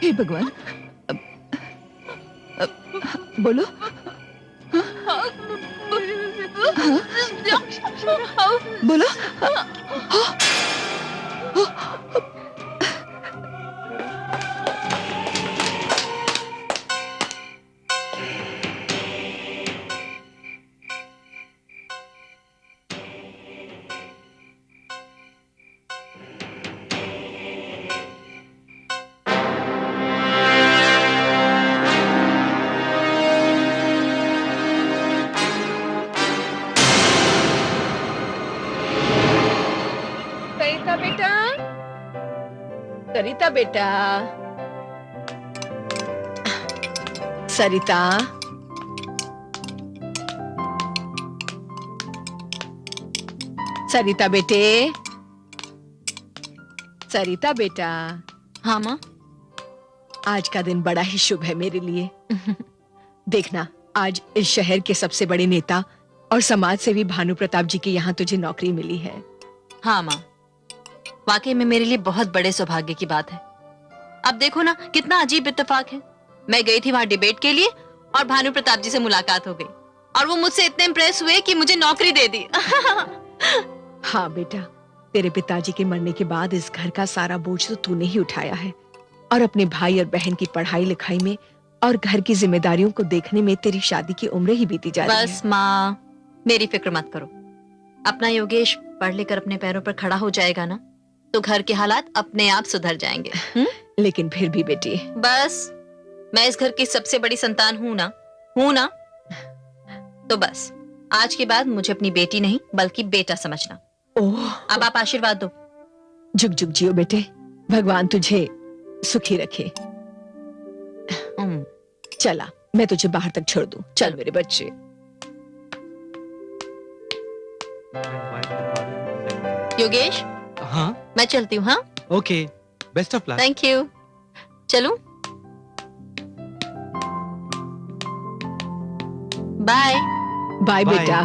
हे भगवान। अब, बोलो। हाँ? बोलो। हाँ? सरिता बेटा, सरिता बेटा, सरिता, सरिता बेटे, सरिता बेटा। हाँ माँ। आज का दिन बड़ा ही शुभ है मेरे लिए। देखना, आज इस शहर के सबसे बड़े नेता और समाज सेवी भानु प्रताप जी के यहाँ तुझे नौकरी मिली है। हाँ माँ, वाकई में मेरे लिए बहुत बड़े सौभाग्य की बात है। अब देखो ना, कितना अजीब इत्तेफाक है। मैं गई थी वहां डिबेट के लिए और भानु प्रताप जी से मुलाकात हो गई और वो मुझसे इतने इम्प्रेस हुए कि मुझे नौकरी दे दी। हाँ बेटा, तेरे पिताजी के मरने के बाद इस घर का सारा बोझ तो तूने ही उठाया है और अपने भाई और बहन की पढ़ाई लिखाई में और घर की जिम्मेदारियों को देखने में तेरी शादी की उम्र ही बीती जा रही है। बस माँ, मेरी फिक्र मत करो। अपना योगेश पढ़ लेकर अपने पैरों पर खड़ा हो जाएगा ना, तो घर के हालात अपने आप सुधर जाएंगे। लेकिन फिर भी बेटी, बस मैं इस घर की सबसे बड़ी संतान हूँ ना, तो बस आज के बाद मुझे अपनी बेटी नहीं बल्कि बेटा समझना। ओह, अब आप आशीर्वाद दो। जुग जुग जियो बेटे, भगवान तुझे सुखी रखे। चला, मैं तुझे बाहर तक छोड़ दूं। चल मेरे बच्चे। योगेश, हाँ मैं चलती हूँ। हाँ, okay, best of luck. Thank you. चलूं? बाय। Bye Bye. बेटा।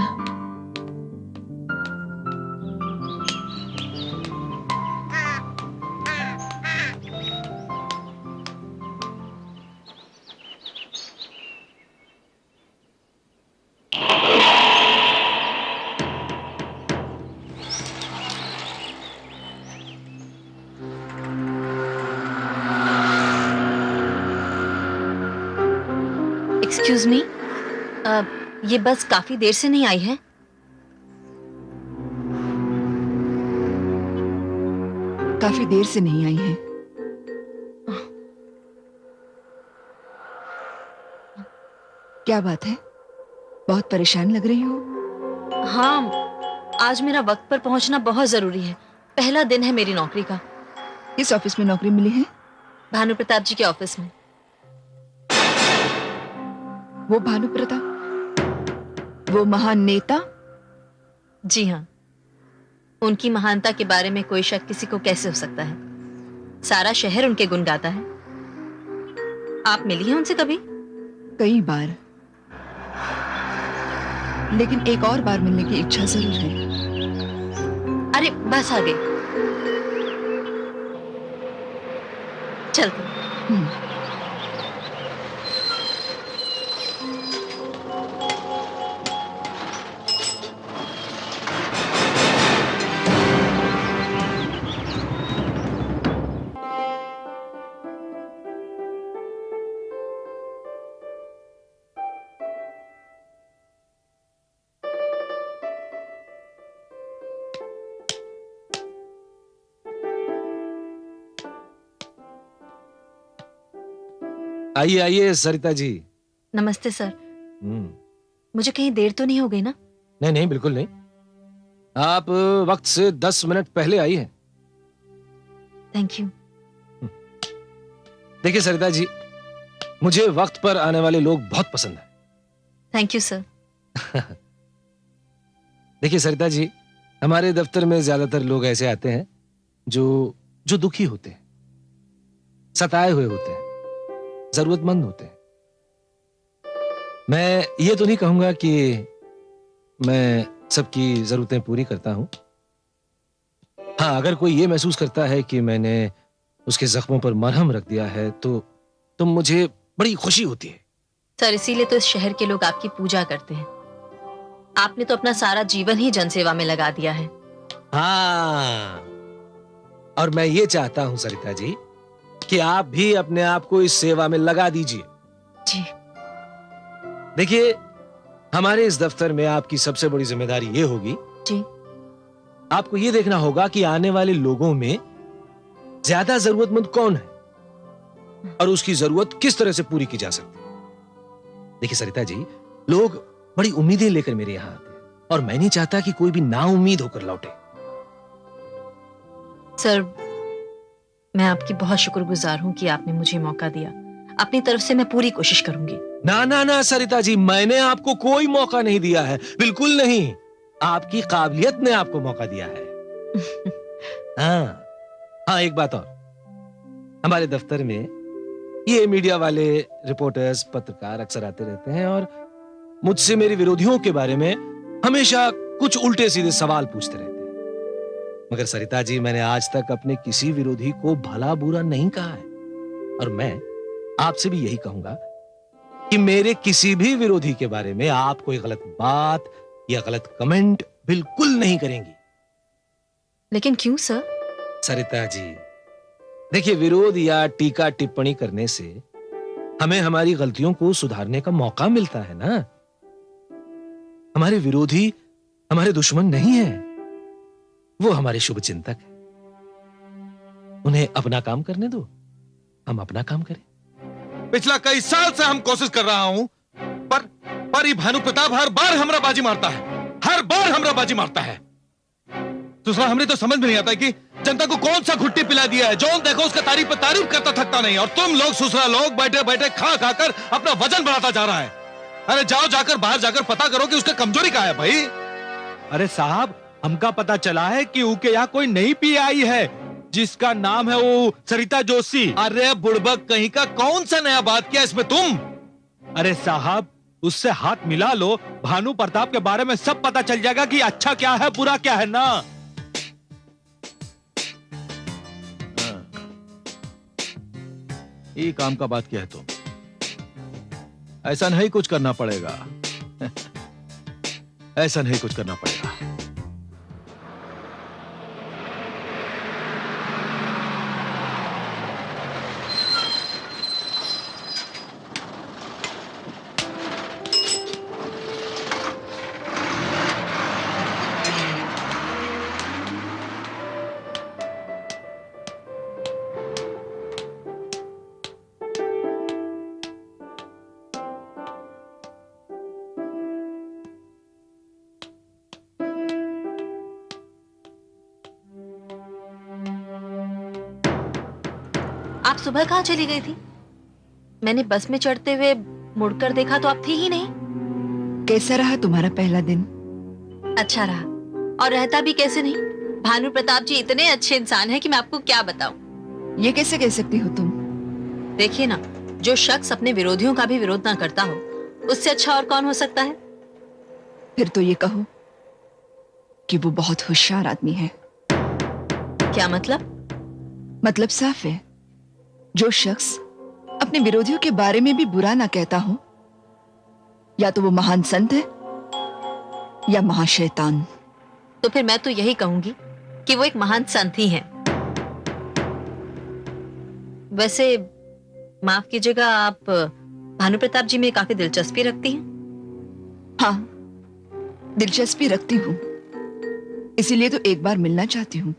एक्सक्यूज मी, ये बस काफी देर से नहीं आई है। काफी देर से नहीं आई है। क्या बात है, बहुत परेशान लग रही हो? हाँ, आज मेरा वक्त पर पहुंचना बहुत जरूरी है। पहला दिन है मेरी नौकरी का। किस ऑफिस में नौकरी मिली है? भानु प्रताप जी के ऑफिस में। वो भानु प्रताप, वो महान नेता? जी हाँ, उनकी महानता के बारे में कोई शक किसी को कैसे हो सकता है। सारा शहर उनके गुण गाता है। आप मिली हैं उनसे कभी? कई बार, लेकिन एक और बार मिलने की इच्छा जरूर है। अरे बस आ गई, चलते। आइए आइए सरिता जी। नमस्ते सर। मुझे कहीं देर तो नहीं हो गई ना? नहीं नहीं, बिल्कुल नहीं। आप वक्त से 10 मिनट पहले आई हैं। Thank you. देखिए सरिता जी, मुझे वक्त पर आने वाले लोग बहुत पसंद है। Thank you sir. देखिए सरिता जी, हमारे दफ्तर में ज्यादातर लोग ऐसे आते हैं जो जो दुखी होते हैं, सताए हुए होते हैं, जरूरतमंद होते हैं। मैं ये तो नहीं कहूंगा कि मैं सबकी जरूरतें पूरी करता हूं। हाँ, अगर कोई ये महसूस करता है कि मैंने उसके जख्मों पर मरहम रख दिया है तो मुझे बड़ी खुशी होती है। सर, इसीलिए तो इस शहर के लोग आपकी पूजा करते हैं। आपने तो अपना सारा जीवन ही जनसेवा में लगा दिया है। हाँ, और मैं ये चाहता हूं सरिता जी कि आप भी अपने आप को इस सेवा में लगा दीजिए। जी। देखिए, हमारे इस दफ्तर में आपकी सबसे बड़ी जिम्मेदारी ये होगी, जी। आपको ये देखना होगा कि आने वाले लोगों में ज्यादा जरूरतमंद कौन है और उसकी जरूरत किस तरह से पूरी की जा सकती है। देखिए सरिता जी, लोग बड़ी उम्मीदें लेकर मेरे यहां आते हैं और मैं नहीं चाहता कि कोई भी नाउम्मीद होकर लौटे। सर, मैं आपकी बहुत शुक्रगुजार हूं कि आपने मुझे मौका दिया। अपनी तरफ से मैं पूरी कोशिश करूंगी। ना ना ना सरिता जी, मैंने आपको कोई मौका नहीं दिया है, बिल्कुल नहीं। आपकी काबिलियत ने आपको मौका दिया है। हाँ, एक बात और, हमारे दफ्तर में ये मीडिया वाले रिपोर्टर्स, पत्रकार अक्सर आते रहते हैं और मुझसे मेरे विरोधियों के बारे में हमेशा कुछ उल्टे सीधे सवाल पूछते रहते हैं। मगर सरिता जी, मैंने आज तक अपने किसी विरोधी को भला बुरा नहीं कहा है और मैं आपसे भी यही कहूंगा कि मेरे किसी भी विरोधी के बारे में आप कोई गलत बात या गलत कमेंट बिल्कुल नहीं करेंगी। लेकिन क्यों सर? सरिता जी, देखिए, विरोध या टीका टिप्पणी करने से हमें हमारी गलतियों को सुधारने का मौका मिलता है ना। हमारे विरोधी हमारे दुश्मन नहीं है, वो हमारे शुभ चिंतक हैं। उन्हें अपना काम करने दो, हम अपना काम करें। पिछला कई साल से हम कोशिश कर रहा हूं, पर ये भानु प्रताप हर बार हमरा बाजी मारता है, हर बार हमरा बाजी मारता है। दूसरा, हमने तो समझ में नहीं आता कि जनता को कौन सा घुट्टी पिला दिया है। जो देखो उसका तारीफ पे तारीफ करता थकता नहीं, और तुम लोग दूसरा लोग बैठे बैठे खा खाकर अपना वजन बढ़ाता जा रहा है। अरे जाओ, जाकर बाहर जाकर पता करो कि उसका कमजोरी क्या है भाई। अरे साहब, हमका पता चला है कि उनके यहाँ कोई नई पी आई है जिसका नाम है वो सरिता जोशी। अरे बुड़बक कहीं का, कौन सा नया बात किया इसमें तुम? अरे साहब, उससे हाथ मिला लो, भानु प्रताप के बारे में सब पता चल जाएगा कि अच्छा क्या है बुरा क्या है ना। ये काम का बात किया है तुम। ऐसा नहीं कुछ करना पड़ेगा। ऐसा नहीं कुछ करना पड़ेगा। आप सुबह कहाँ चली गई थी? मैंने बस में चढ़ते हुए मुड़कर देखा तो आप थी ही नहीं। कैसा रहा तुम्हारा पहला दिन? अच्छा रहा, और रहता भी कैसे नहीं। भानु प्रताप जी इतने अच्छे इंसान हैं कि मैं आपको क्या बताऊं। ये कैसे कह सकती हो तुम? देखिए ना, जो शख्स अपने विरोधियों का भी विरोध ना करता हो, उससे अच्छा और कौन हो सकता है। फिर तो ये कहो कि वो बहुत होशियार आदमी है। क्या मतलब? मतलब साफ है, जो शख्स अपने विरोधियों के बारे में भी बुरा ना कहता हो, या तो वो महान संत है या महाशैतान। तो फिर मैं तो यही कहूंगी कि वो एक महान संत ही हैं। वैसे माफ कीजिएगा, आप भानु प्रताप जी में काफी दिलचस्पी रखती हैं। हाँ, दिलचस्पी रखती हूँ, इसीलिए तो एक बार मिलना चाहती हूँ।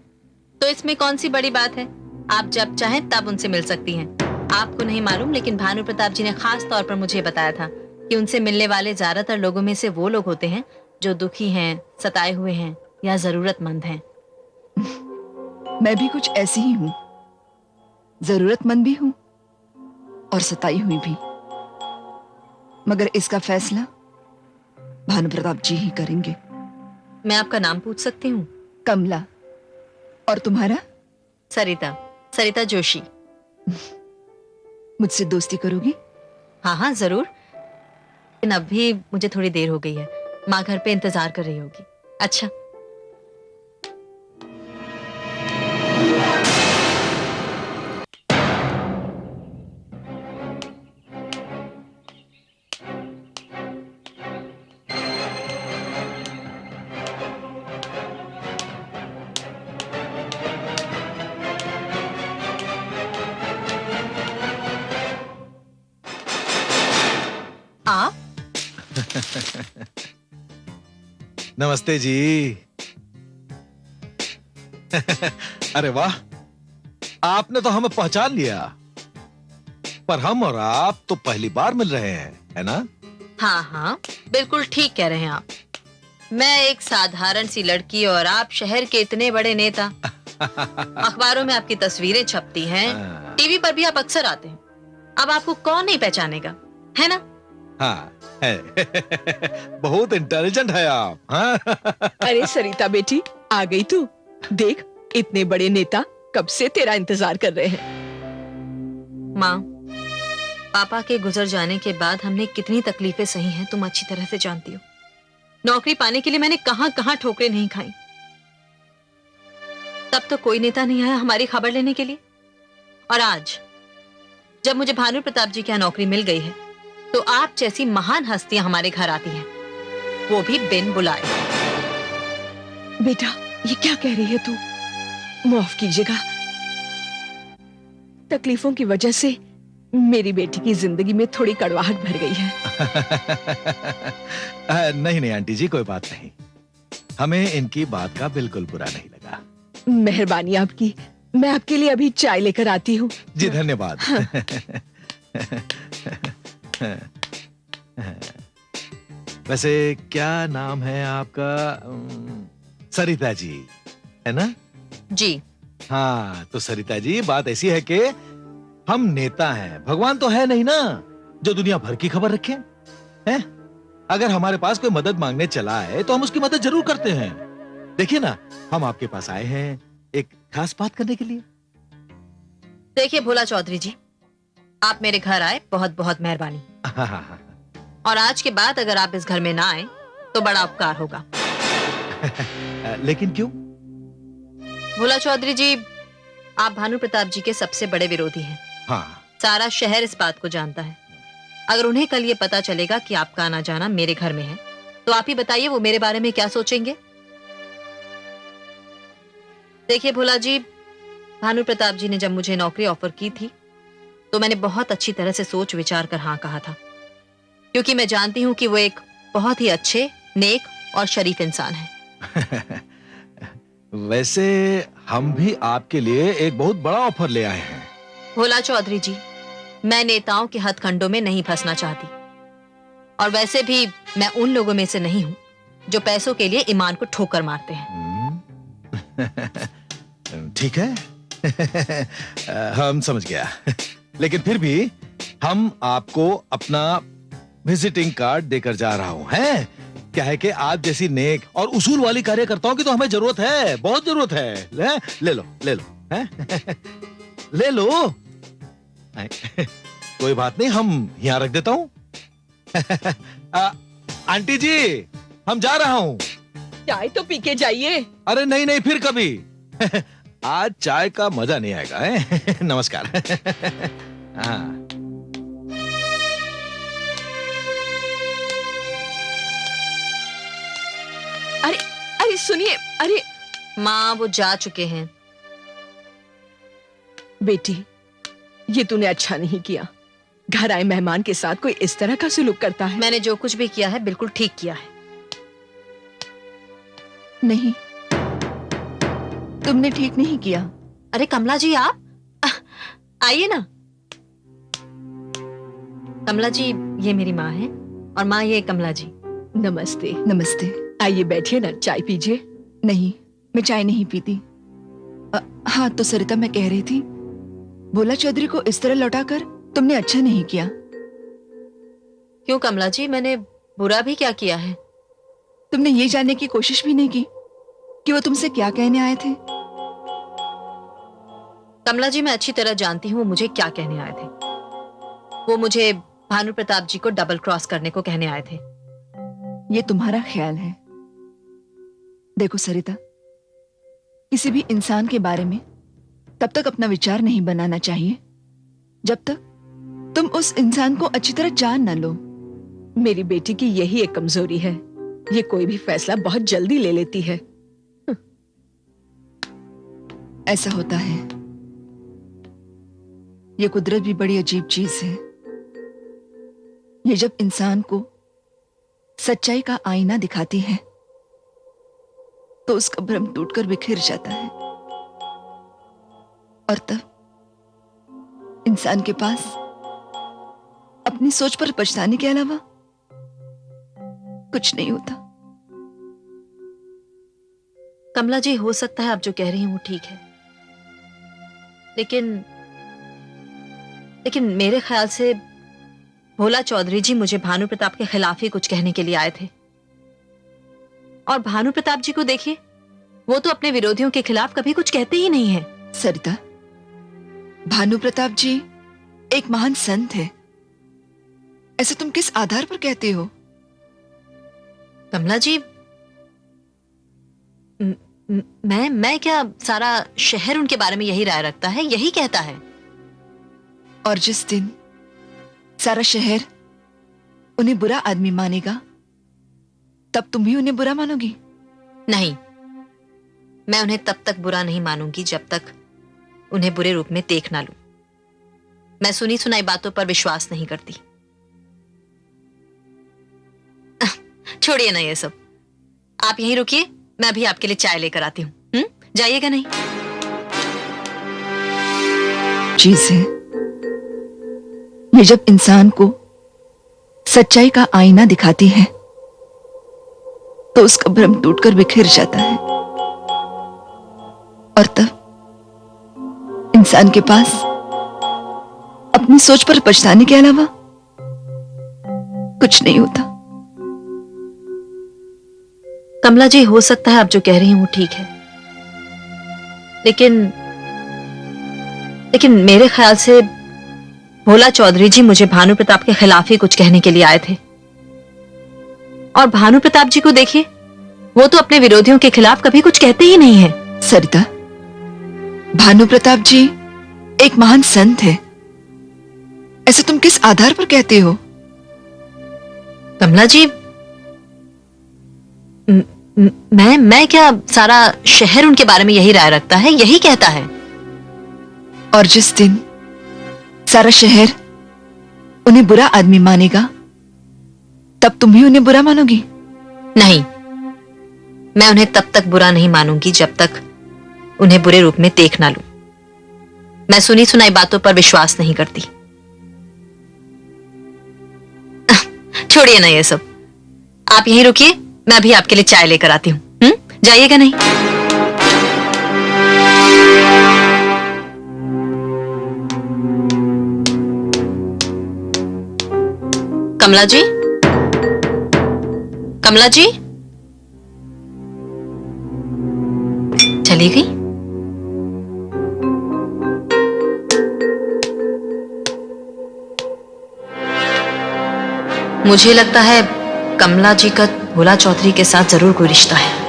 तो इसमें कौन सी बड़ी बात है? आप जब चाहें तब उनसे मिल सकती हैं। आपको नहीं मालूम, लेकिन भानु प्रताप जी ने खास तौर पर मुझे बताया था कि उनसे मिलने वाले ज्यादातर लोगों में से वो लोग होते हैं जो दुखी हैं, सताए हुए हैं या जरूरतमंद हैं। मैं भी कुछ ऐसी ही हूँ, जरूरतमंद भी हूँ और सताई हुई भी, मगर इसका फैसला भानु प्रताप जी ही करेंगे। मैं आपका नाम पूछ सकती हूँ? कमला। और तुम्हारा? सरिता, सरिता जोशी। मुझसे दोस्ती करोगी? हाँ हाँ जरूर, लेकिन अब भी मुझे थोड़ी देर हो गई है, माँ घर पे इंतजार कर रही होगी। अच्छा, नमस्ते जी। अरे वाह, आपने तो हमें पहचान लिया, पर हम और आप तो पहली बार मिल रहे हैं, है ना? हाँ हाँ, बिल्कुल ठीक कह रहे हैं आप। मैं एक साधारण सी लड़की और आप शहर के इतने बड़े नेता। अखबारों में आपकी तस्वीरें छपती हैं, टीवी पर भी आप अक्सर आते हैं। अब आपको कौन नहीं पहचानेगा, है ना? हाँ है। बहुत इंटेलिजेंट है आप। हाँ? अरे सरिता बेटी, आ गई तू। देख, इतने बड़े नेता कब से तेरा इंतजार कर रहे हैं। माँ, पापा के गुजर जाने के बाद हमने कितनी तकलीफें सही हैं तुम अच्छी तरह से जानती हो। नौकरी पाने के लिए मैंने कहां कहां ठोकरें नहीं खाई। तब तो कोई नेता नहीं आया हमारी खबर लेने के लिए। और आज जब मुझे भानु प्रताप जी के यहाँ नौकरी मिल गई है, तो आप जैसी महान हस्तियां हमारे घर आती हैं, वो भी बिन बुलाए। बेटा, ये क्या कह रही है तू? माफ कीजिएगा, तकलीफों की वजह से मेरी बेटी की जिंदगी में थोड़ी कड़वाहट भर गई है। नहीं नहीं आंटी जी, कोई बात नहीं। हमें इनकी बात का बिल्कुल बुरा नहीं लगा। मेहरबानी आपकी। मैं आपके लिए अभी चाय लेकर आती हूँ। जी धन्यवाद। वैसे क्या नाम है आपका? सरिता जी, है ना? जी। हाँ, तो सरिता जी, बात ऐसी है कि हम नेता हैं, भगवान तो है नहीं ना जो दुनिया भर की खबर रखे हैं। अगर हमारे पास कोई मदद मांगने चला है तो हम उसकी मदद जरूर करते हैं। देखिए ना, हम आपके पास आए हैं एक खास बात करने के लिए। देखिए भोला चौधरी जी, आप मेरे घर आए, बहुत बहुत मेहरबानी। और आज के बाद अगर आप इस घर में ना आए तो बड़ा उपकार होगा। लेकिन क्यों? भोला चौधरी जी, आप भानु प्रताप जी के सबसे बड़े विरोधी हैं। हाँ। सारा शहर इस बात को जानता है। अगर उन्हें कल ये पता चलेगा कि आपका आना जाना मेरे घर में है, तो आप ही बताइए वो मेरे बारे में क्या सोचेंगे। देखिए भोला जी, भानु प्रताप जी ने जब मुझे नौकरी ऑफर की थी तो मैंने बहुत अच्छी तरह से सोच विचार कर हाँ कहा था, क्योंकि मैं जानती हूँ कि वो एक बहुत ही अच्छे, नेक और शरीफ इंसान है। वैसे हम भी आपके लिए एक बहुत बड़ा ऑफर ले आए हैं। भोला चौधरी जी, मैं नेताओं के हथकंडों में नहीं फंसना चाहती, और वैसे भी मैं उन लोगों में से नहीं हूँ जो पैसों के लिए ईमान को ठोकर मारते हैं। ठीक है। हम समझ गया। लेकिन फिर भी हम आपको अपना विजिटिंग कार्ड देकर जा रहा हूं। है क्या है कि आप जैसी नेक और उसूल वाली कार्यकर्ताओं की तो हमें जरूरत है, बहुत जरूरत है। ले लो, ले लो, हैं? ले लो। कोई बात नहीं, हम यहां रख देता हूं। आंटी जी, हम जा रहा हूं। चाय तो पी के जाइए। अरे नहीं नहीं, फिर कभी। आज चाय का मजा नहीं आएगा। है? नमस्कार। हाँ। अरे अरे सुनिए, अरे माँ, वो जा चुके हैं। बेटी, ये तूने अच्छा नहीं किया। घर आए मेहमान के साथ कोई इस तरह का सलूक करता है? मैंने जो कुछ भी किया है बिल्कुल ठीक किया है। नहीं, तुमने ठीक नहीं किया। अरे कमला जी, आप आइए ना। कमला जी, ये मेरी माँ है, और माँ ये कमला जी। नमस्ते। नमस्ते। आइए बैठिए ना, चाय पीजिए। नहीं, मैं चाय नहीं पीती। हाँ, तो सरिता, मैं कह रही थी, भोला चौधरी को इस तरह लौटाकर तुमने अच्छा नहीं किया। क्यों कमला जी, मैंने बुरा भी क्या किया है? तुमने ये जानने की कोशिश भी नहीं की कि वो तुमसे क्या कहने आए थे। कमला जी, मैं अच्छी तरह जानती हूँ वो मुझे क्या कहने आए थे। वो मुझे भानु प्रताप जी को डबल क्रॉस करने को कहने आए थे। ये तुम्हारा ख्याल है। देखो सरिता, किसी भी इंसान के बारे में तब तक अपना विचार नहीं बनाना चाहिए जब तक तुम उस इंसान को अच्छी तरह जान न लो। मेरी बेटी की यही एक कमजोरी है, ये कोई भी फैसला बहुत जल्दी ले लेती है। ऐसा होता है। ये कुदरत भी बड़ी अजीब चीज है। ये जब इंसान को सच्चाई का आईना दिखाती है तो उसका भ्रम टूटकर बिखर जाता है, और तब इंसान के पास अपनी सोच पर पछताने के अलावा कुछ नहीं होता। कमला जी, हो सकता है आप जो कह रही हैं वो ठीक है, लेकिन लेकिन मेरे ख्याल से भोला चौधरी जी मुझे भानु प्रताप के खिलाफ ही कुछ कहने के लिए आए थे। और भानु प्रताप जी को देखिए, वो तो अपने विरोधियों के खिलाफ कभी कुछ कहते ही नहीं है। सरिता, भानु प्रताप जी एक महान संत है, ऐसे तुम किस आधार पर कहते हो? कमला जी, मैं क्या, सारा शहर उनके बारे में यही राय रखता है, यही कहता है। और जिस दिन सारा शहर उन्हें बुरा आदमी मानेगा, तब तुम भी उन्हें बुरा मानोगी? नहीं, मैं उन्हें तब तक बुरा नहीं मानूंगी जब तक उन्हें बुरे रूप में देख ना लूं। मैं सुनी सुनाई बातों पर विश्वास नहीं करती। छोड़िए ना ये सब, आप यहीं रुकिए, मैं अभी आपके लिए चाय लेकर आती हूँ। जाइएगा नहीं? चीज है ये, जब इंसान को सच्चाई का आईना दिखाती है तो उसका भ्रम टूटकर बिखर जाता है, और तब इंसान के पास अपनी सोच पर पछताने के अलावा कुछ नहीं होता। कमला जी, हो सकता है आप जो कह रही हैं वो ठीक है, लेकिन लेकिन मेरे ख्याल से भोला चौधरी जी मुझे भानु प्रताप के खिलाफ ही कुछ कहने के लिए आए थे। और भानु प्रताप जी को देखिए, वो तो अपने विरोधियों के खिलाफ कभी कुछ कहते ही नहीं है। सरिता, भानु प्रताप जी एक महान संत है, ऐसे तुम किस आधार पर कहते हो? कमला जी, मैं क्या, सारा शहर उनके बारे में यही राय रखता है, यही कहता है। और जिस दिन सारा शहर उन्हें बुरा आदमी मानेगा, तब तुम भी उन्हें बुरा मानोगी? नहीं, मैं उन्हें तब तक बुरा नहीं मानूंगी जब तक उन्हें बुरे रूप में देख ना लूं। मैं सुनी सुनाई बातों पर विश्वास नहीं करती। छोड़िए ना ये सब, आप यहीं रुकिए, मैं अभी आपके लिए चाय लेकर आती हूँ। जाइएगा नहीं? कमला जी, कमला जी, चली गई? मुझे लगता है कमला जी का भोला चौधरी के साथ जरूर कोई रिश्ता है।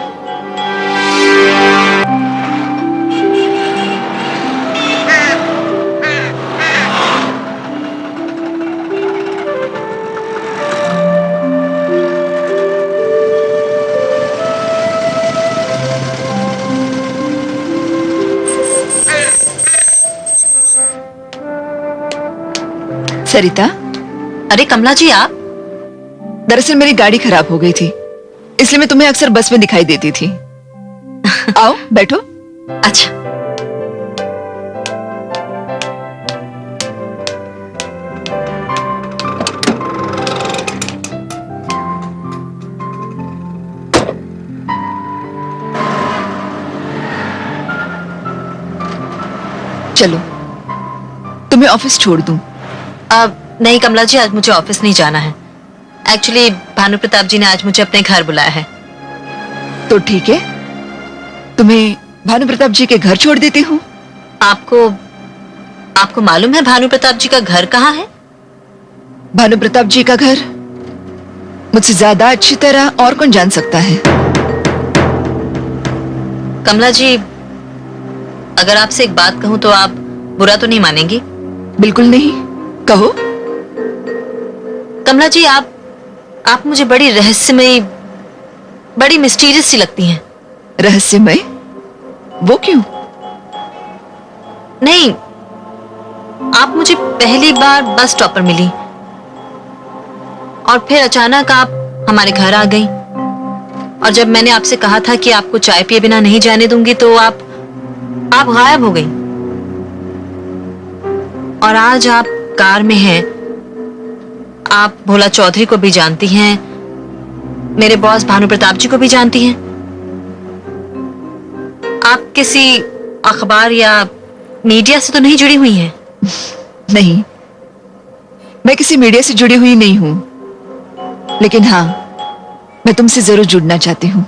सरिता, अरे कमला जी, आप? दरअसल मेरी गाड़ी खराब हो गई थी, इसलिए मैं तुम्हें अक्सर बस में दिखाई देती थी। आओ बैठो। अच्छा, चलो तुम्हें ऑफिस छोड़ दूं। अब नहीं कमला जी, आज मुझे ऑफिस नहीं जाना है। एक्चुअली भानु प्रताप जी ने आज मुझे अपने घर बुलाया है। तो ठीक है, तुम्हें भानु प्रताप जी के घर छोड़ देती हूँ। आपको मालूम है भानु प्रताप जी का घर कहाँ है? भानु प्रताप जी का घर मुझसे ज्यादा अच्छी तरह और कौन जान सकता है? कमला जी, अगर आपसे एक बात कहूं तो आप बुरा तो नहीं मानेंगी? बिल्कुल नहीं, कहो। कमला जी, आप मुझे बड़ी रहस्यमयी, बड़ी मिस्टीरियस सी लगती हैं। रहस्यमय? वो क्यों? नहीं, आप मुझे पहली बार बस स्टॉप पर मिली और फिर अचानक आप हमारे घर आ गई, और जब मैंने आपसे कहा था कि आपको चाय पिए बिना नहीं जाने दूंगी तो आप गायब हो गई। और आज आप कार में हैं। आप भोला चौधरी को भी जानती हैं, मेरे बॉस भानु प्रताप जी को भी जानती हैं। आप किसी अखबार या मीडिया से तो नहीं जुड़ी हुई हैं? नहीं, मैं किसी मीडिया से जुड़ी हुई नहीं हूं, लेकिन हाँ, मैं तुमसे जरूर जुड़ना चाहती हूँ।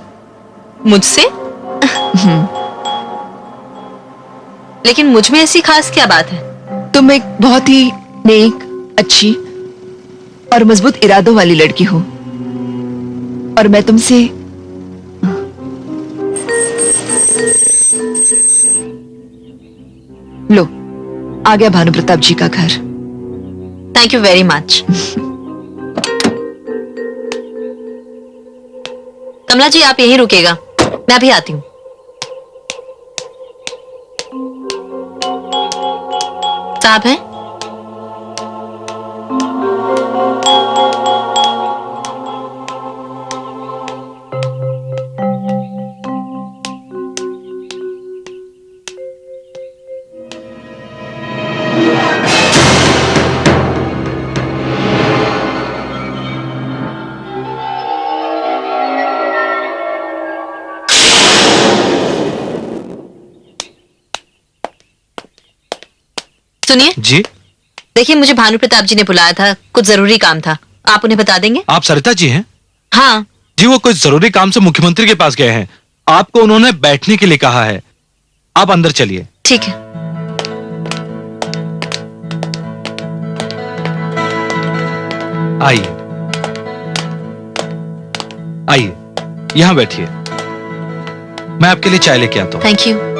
मुझसे? लेकिन मुझ में ऐसी खास क्या बात है? तुम एक बहुत ही नेक, अच्छी और मजबूत इरादों वाली लड़की हो, और मैं तुमसे लो, आ गया भानु प्रताप जी का घर। Thank you very much. Kamala ji, आप यहीं रुकेगा, मैं अभी आती हूँ। साहब हैं? सुनिए जी, देखिए, मुझे भानु प्रताप जी ने बुलाया था, कुछ जरूरी काम था। आप उन्हें बता देंगे? आप सरिता जी हैं? हाँ। जी, वो कुछ जरूरी काम से मुख्यमंत्री के पास गए हैं। आपको उन्होंने बैठने के लिए कहा है। आप अंदर चलिए। ठीक है। आइए आइए, यहां बैठिए, मैं आपके लिए चाय लेके आता हूं। Thank you.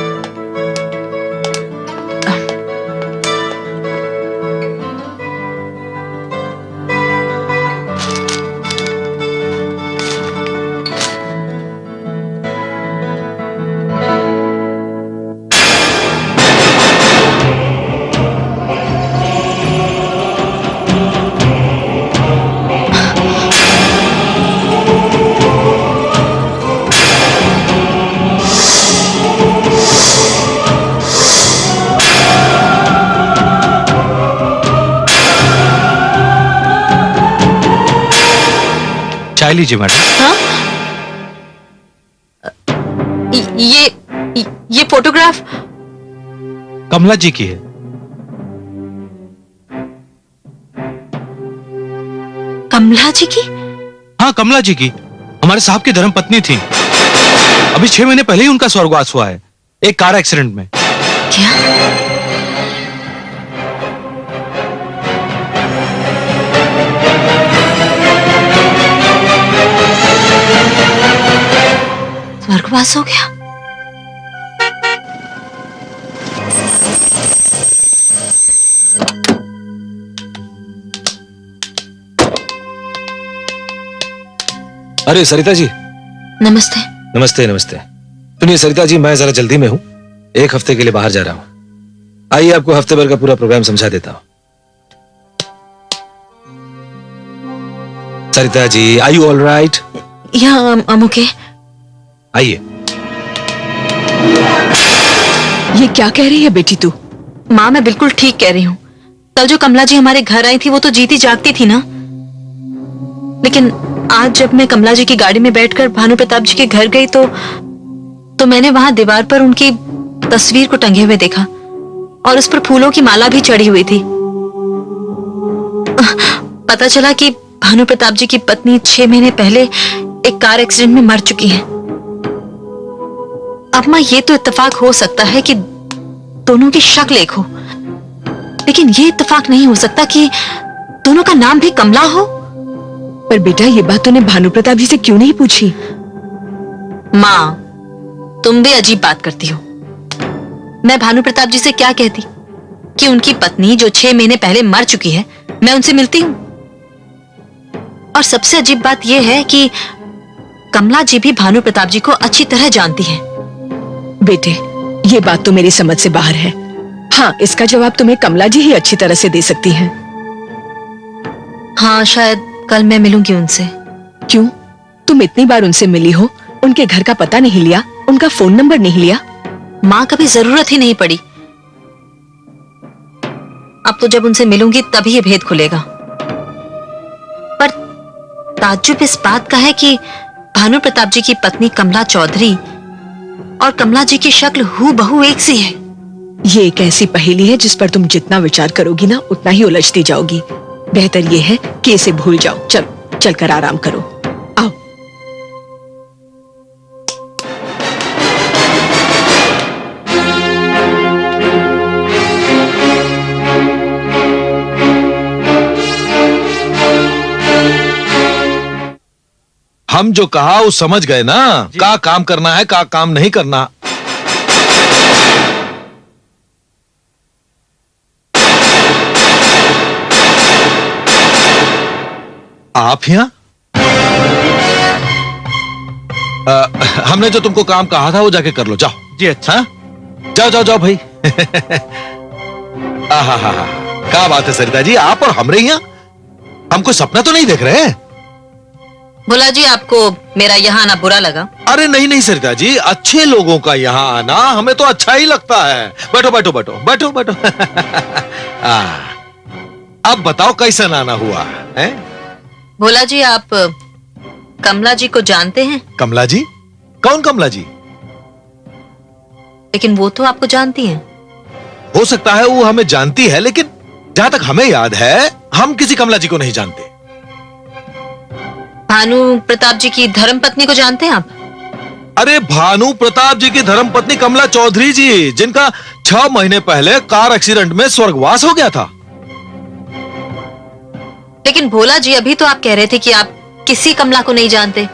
चाय लीजिए मैडम। हाँ? ये फोटोग्राफ कमला जी की है। कमला जी की? हाँ, कमला जी की, हमारे साहब की धर्मपत्नी थी। अभी 6 महीने पहले ही उनका स्वर्गवास हुआ है, एक कार एक्सीडेंट में। क्या? स्वर्गवास हो गया? अरे सरिता जी। नमस्ते। नमस्ते नमस्ते। सुनिए सरिता जी, मैं जरा जल्दी में हूँ, 1 हफ्ते के लिए बाहर जा रहा हूँ। आइए आपको हफ्ते भर का पूरा प्रोग्राम समझा देता हूँ। Sarita ji, are you all right? या ओके। आइए। ये क्या कह रही है बेटी तू? माँ, मैं बिल्कुल ठीक कह रही हूँ। कल जो कमला जी हमारे घर आई थी वो तो जीती जागती थी ना, लेकिन आज जब मैं कमला जी की गाड़ी में बैठकर भानु प्रताप जी के घर गई तो मैंने वहां दीवार पर उनकी तस्वीर को टंगे हुए देखा, और उस पर फूलों की माला भी चढ़ी हुई थी। पता चला कि भानु प्रताप जी की पत्नी 6 महीने पहले एक कार एक्सीडेंट में मर चुकी है। अब मां, ये तो इत्तेफाक हो सकता है कि दोनों की शक्ल एक हो, लेकिन ये इत्तेफाक नहीं हो सकता कि दोनों का नाम भी कमला हो। पर बेटा, ये बात तूने भानु प्रताप जी से क्यों नहीं पूछी? माँ, तुम भी अजीब बात करती हो। मैं भानु प्रताप जी से क्या कहती कि उनकी पत्नी जो 6 महीने पहले मर चुकी है, मैं उनसे मिलती हूँ। और सबसे अजीब बात यह है कि कमला जी भी भानु प्रताप जी को अच्छी तरह जानती है। बेटे, ये बात तो मेरी समझ से बाहर है। हाँ, इसका जवाब तुम्हें कमला जी ही अच्छी तरह से दे सकती हैं। हाँ, शायद कल मैं मिलूंगी उनसे। क्यों? तुम इतनी बार उनसे मिली हो, उनके घर का पता नहीं लिया, उनका फोन नंबर नहीं लिया? माँ, कभी जरूरत ही नहीं पड़ी। अब तो जब उनसे मिलूंगी तभी ये भेद खुलेगा। पर ताज्जुब इस बात का है कि भानु प्रताप जी की पत्नी कमला चौधरी और कमला जी की शक्ल हूबहू एक सी है। ये एक ऐसी पहेली है जिस पर तुम जितना विचार करोगी ना, उतना ही उलझती जाओगी। बेहतर ये है कि इसे भूल जाओ। चलो, चलकर आराम करो। आओ। हम जो कहा वो समझ गए ना, का काम करना है, का काम नहीं करना। आप यहाँ? हमने जो तुमको काम कहा था वो जाके कर लो, जाओ। जी अच्छा। हाँ? जाओ जाओ जाओ भाई। आहा हा हा, क्या बात है सरिता जी, आप और हमरे यहाँ? हमको सपना तो नहीं देख रहे हैं? भोला जी, आपको मेरा यहाँ आना बुरा लगा? अरे नहीं नहीं सरिता जी, अच्छे लोगों का यहाँ आना हमें तो अच्छा ही लगता है। बैठो बैठो बैठो बैठो बैठो। अब बताओ कैसा आना हुआ है? भोला जी, आप कमला जी को जानते हैं? कमला जी? कौन कमला जी? लेकिन वो तो आपको जानती हैं। हो सकता है वो हमें जानती है, लेकिन जहां तक हमें याद है हम किसी कमला जी को नहीं जानते। भानु प्रताप जी की धर्म पत्नी को जानते हैं आप? अरे भानु प्रताप जी की धर्म पत्नी कमला चौधरी जी, जिनका 6 महीने पहले कार एक्सीडेंट में स्वर्गवास हो गया था। लेकिन भोला जी, अभी तो आप कह रहे थे कि आप किसी कमला को नहीं जानते।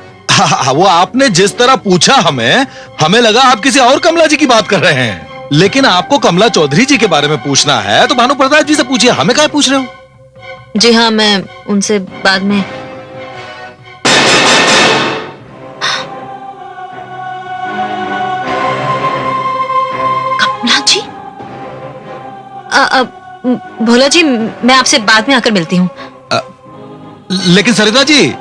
वो आपने जिस तरह पूछा हमें लगा आप किसी और कमला जी की बात कर रहे हैं। लेकिन आपको कमला चौधरी जी के बारे में पूछना है तो भानु प्रताप जी से पूछिए, हमें क्या पूछ रहे हो? जी हाँ, मैं उनसे बाद में। कमला जी? भोला जी, मैं आपसे बाद में आकर मिलती हूँ। लेकिन सरिता जी,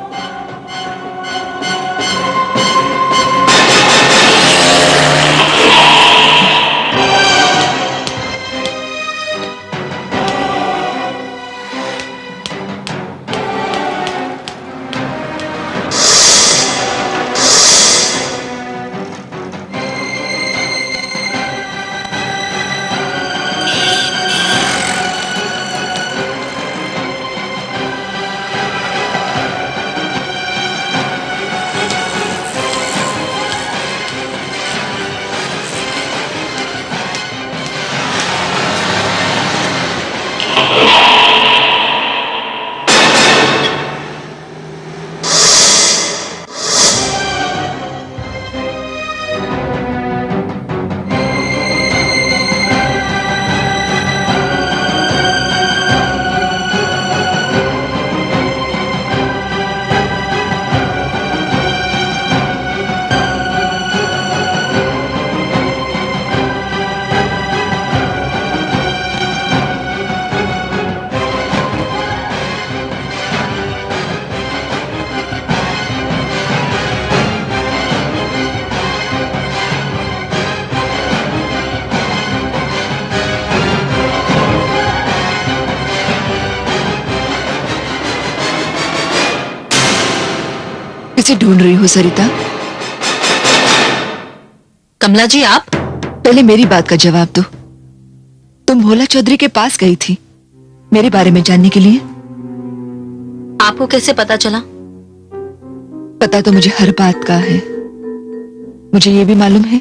किसे ढूंढ रही हो सरिता? कमला जी, आप? पहले मेरी बात का जवाब दो। तुम भोला चौधरी के पास गई थी मेरे बारे में जानने के लिए। आपको कैसे पता चला? पता तो मुझे हर बात का है। मुझे ये भी मालूम है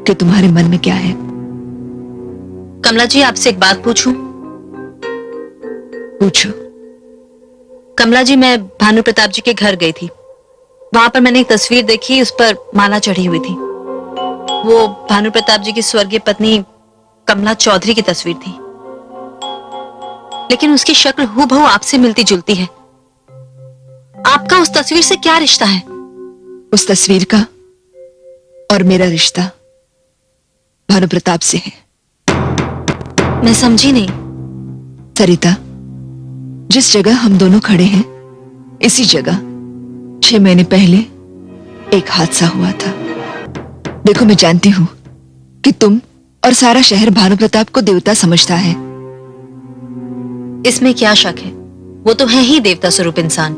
कि तुम्हारे मन में क्या है। कमला जी, आपसे एक बात पूछूं? पूछो। कमला जी, मैं भानु प्रताप जी के घर गई थी। वहां पर मैंने एक तस्वीर देखी, उस पर माला चढ़ी हुई थी। वो भानु प्रताप जी की स्वर्गीय पत्नी कमला चौधरी की तस्वीर थी, लेकिन उसकी शक्ल हूबहू आपसे मिलती जुलती है। आपका उस तस्वीर से क्या रिश्ता है? उस तस्वीर का और मेरा रिश्ता भानु प्रताप से है। मैं समझी नहीं। सरिता, जिस जगह हम दोनों खड़े हैं, इसी जगह 6 महीने पहले एक हादसा हुआ था। देखो, मैं जानती हूं कि तुम और सारा शहर भानु प्रताप को देवता समझता है। इसमें क्या शक है, वो तो है ही देवता स्वरूप इंसान।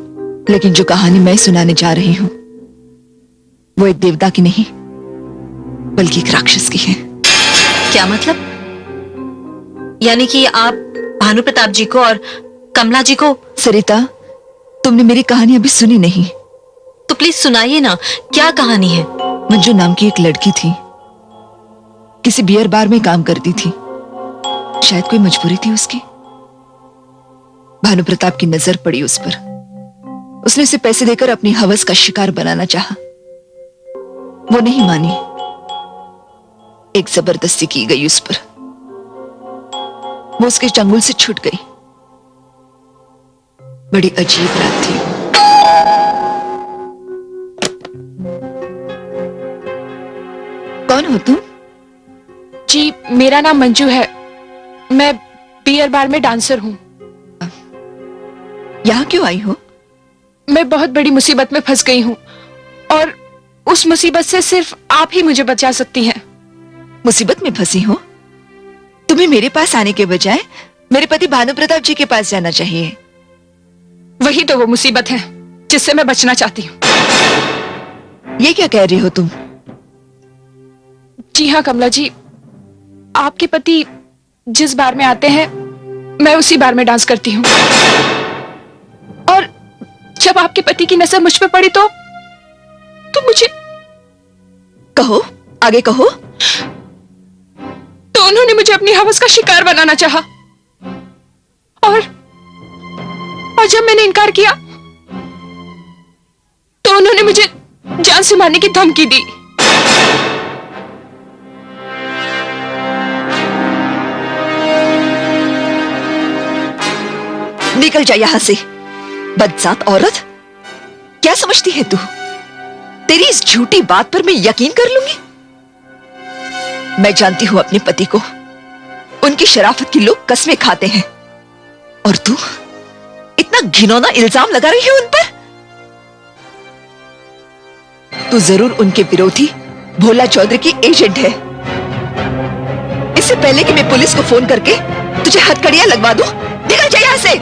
लेकिन जो कहानी मैं सुनाने जा रही हूं वो एक देवता की नहीं बल्कि एक राक्षस की है। क्या मतलब? यानी कि आप भानु प्रताप जी को और कमला जी को। सरिता, तुमने मेरी कहानी अभी सुनी नहीं। तो प्लीज सुनाइए ना, क्या कहानी है? मंजू नाम की एक लड़की थी, किसी बियर बार में काम करती थी। शायद कोई मजबूरी थी उसकी। भानु प्रताप की नजर पड़ी उस पर। उसने उसे पैसे देकर अपनी हवस का शिकार बनाना चाहा। वो नहीं मानी। एक जबरदस्ती की गई उस पर। वो उसके चंगुल से छूट गई। बड़ी अजीब रात थी। कौन हो तुम? जी, मेरा नाम मंजू है। मैं बियर बार में डांसर हूँ। यहां क्यों आई हो? मैं बहुत बड़ी मुसीबत में फंस गई हूँ और उस मुसीबत से सिर्फ आप ही मुझे बचा सकती हैं। मुसीबत में फंसी हो? तुम्हें मेरे पास आने के बजाय मेरे पति भानु प्रताप जी के पास जाना चाहिए। वही तो वो मुसीबत है जिससे मैं बचना चाहती हूँ। ये क्या कह रही हो तुम? जी हाँ कमला जी, आपके पति जिस बार में आते हैं मैं उसी बार में डांस करती हूँ। और जब आपके पति की नजर मुझ पे पड़ी तो मुझे। कहो, आगे कहो। तो उन्होंने मुझे अपनी हवस का शिकार बनाना चाहा। और जब मैंने इनकार किया तो उन्होंने मुझे जान से मारने की धमकी दी। निकल जा यहां से, बदजात औरत। क्या समझती है तू? तेरी इस झूठी बात पर मैं यकीन कर लूंगी? मैं जानती हूं अपने पति को। उनकी शराफत की लोग कस्में खाते हैं। और तू इतना घिनौना इल्जाम लगा रही है उन पर? तू जरूर उनके विरोधी भोला चौधरी की एजेंट है। इससे पहले कि मैं पुलिस को फोन करके तुझे हथकड़ियां लगवा दूं, निकल जा यहां से।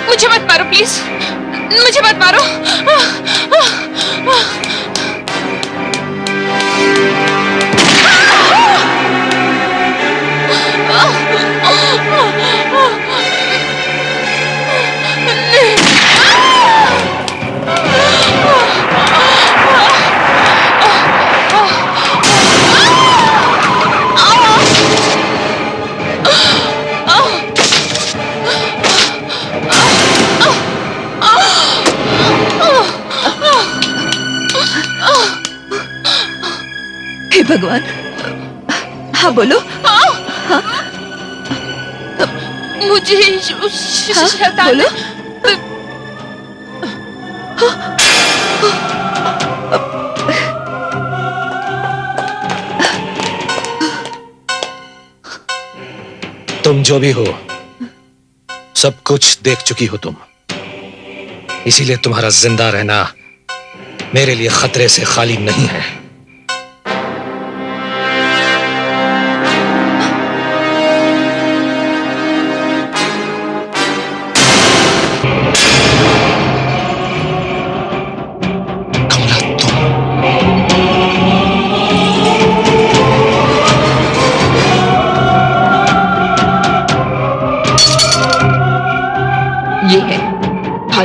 मुझे मत मारो प्लीज, मुझे मत मारो। हे भगवान, हाँ बोलो। मुझे शैतान बोलो। तुम जो भी हो, सब कुछ देख चुकी हो तुम। इसीलिए तुम्हारा जिंदा रहना मेरे लिए खतरे से खाली नहीं है। कमला, तुम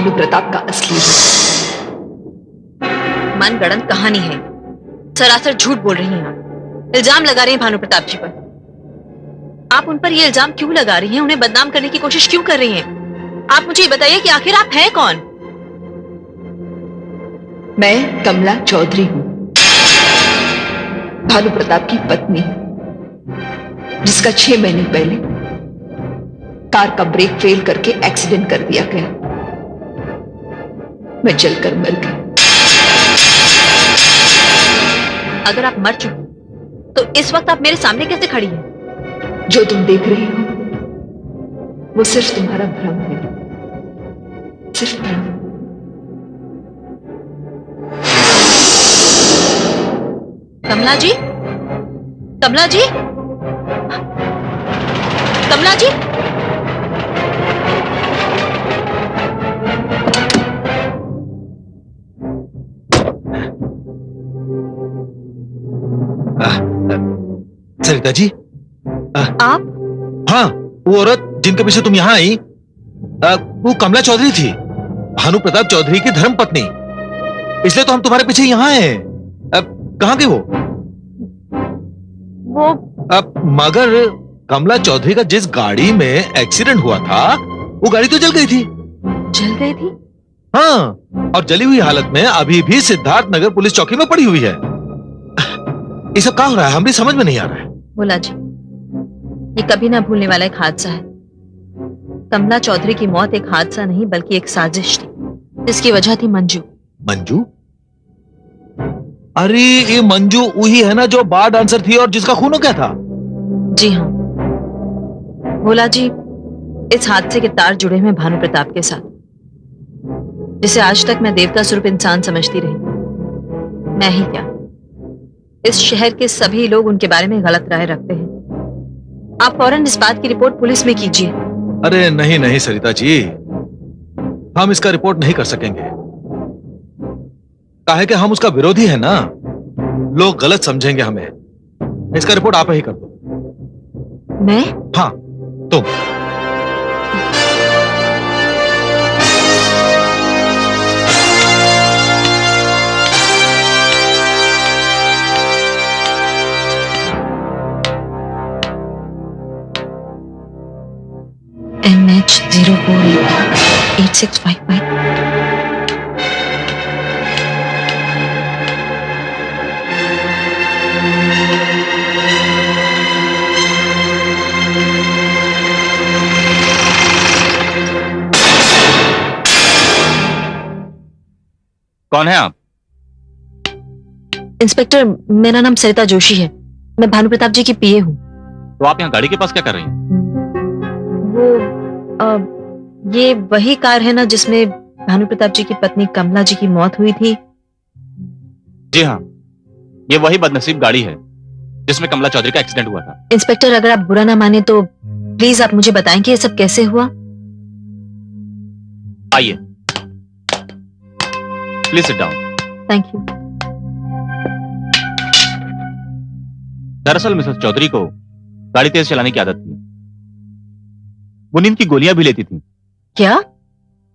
भानु प्रताप का असली रूप। मनगढ़ंत कहानी है, सरासर झूठ बोल रही हैं आप। इल्जाम लगा रही हैं भानु प्रताप जी पर। आप उन पर ये इल्जाम क्यों लगा रही हैं? उन्हें बदनाम करने की कोशिश क्यों कर रही हैं? आप मुझे ये बताइए कि आखिर आप हैं कौन? मैं कमला चौधरी हूं, भानु प्रताप की पत्नी, जिसका 6 महीने पहले कार का ब्रेक फेल करके एक्सीडेंट कर दिया गया। मैं जलकर मर गई। अगर आप मर चुकी तो इस वक्त आप मेरे सामने कैसे खड़ी हैं? जो तुम देख रही हो वो सिर्फ तुम्हारा भ्रम है, सिर्फ भ्रम। कमला जी, कमला जी, कमला जी। सरिता जी, आप? हाँ, वो औरत जिनके पीछे तुम यहाँ आई, वो कमला चौधरी थी, भानु प्रताप चौधरी की धर्म पत्नी। इसलिए तो हम तुम्हारे पीछे यहाँ हैं। कहाँ गई वो? मगर कमला चौधरी का जिस गाड़ी में एक्सीडेंट हुआ था, वो गाड़ी तो जल गई थी। जल गई थी? हाँ, और जली हुई हालत में अभी भी सिद्धार्थ नगर पुलिस चौकी में पड़ी हुई है। ये सब क्या हो रहा है? हम भी समझ में नहीं आ रहा है। बोला जी, ये कभी ना भूलने वाला एक हादसा है। कमला चौधरी की मौत एक हादसा नहीं बल्कि एक साजिश थी, जिसकी वजह थी मंजू। मंजू? अरे ये मंजू वही है ना जो बार डांसर थी और जिसका खून हो गया था? जी हाँ भोला जी, इस हादसे के तार जुड़े हुए भानु प्रताप के साथ, जिसे आज तक मैं देवता स्वरूप इंसान समझती रही। मैं ही क्या, इस शहर के सभी लोग उनके बारे में गलत राय रखते हैं। आप फौरन इस बात की रिपोर्ट पुलिस में कीजिए। अरे नहीं नहीं सरिता जी, हम इसका रिपोर्ट नहीं कर सकेंगे। काहे कि हम उसका विरोधी है ना, लोग गलत समझेंगे हमें। इसका रिपोर्ट आप ही कर दो। मैं? हाँ, तुम। MH048655। कौन है आप? इंस्पेक्टर, मेरा नाम सरिता जोशी है। मैं भानु प्रताप जी की पीए हूँ। तो आप यहाँ गाड़ी के पास क्या कर रही हैं? ये वही कार है ना जिसमें भानु प्रताप जी की पत्नी कमला जी की मौत हुई थी? जी हाँ, ये वही बदनसीब गाड़ी है जिसमें कमला चौधरी का एक्सीडेंट हुआ था। इंस्पेक्टर, अगर आप बुरा ना माने तो प्लीज आप मुझे बताएं कि ये सब कैसे हुआ। आइए, please sit down. Thank you. दरअसल मिसेस चौधरी को गाड़ी तेज चलाने की आदत थी। वो नींद की गोलियां भी लेती थी। क्या?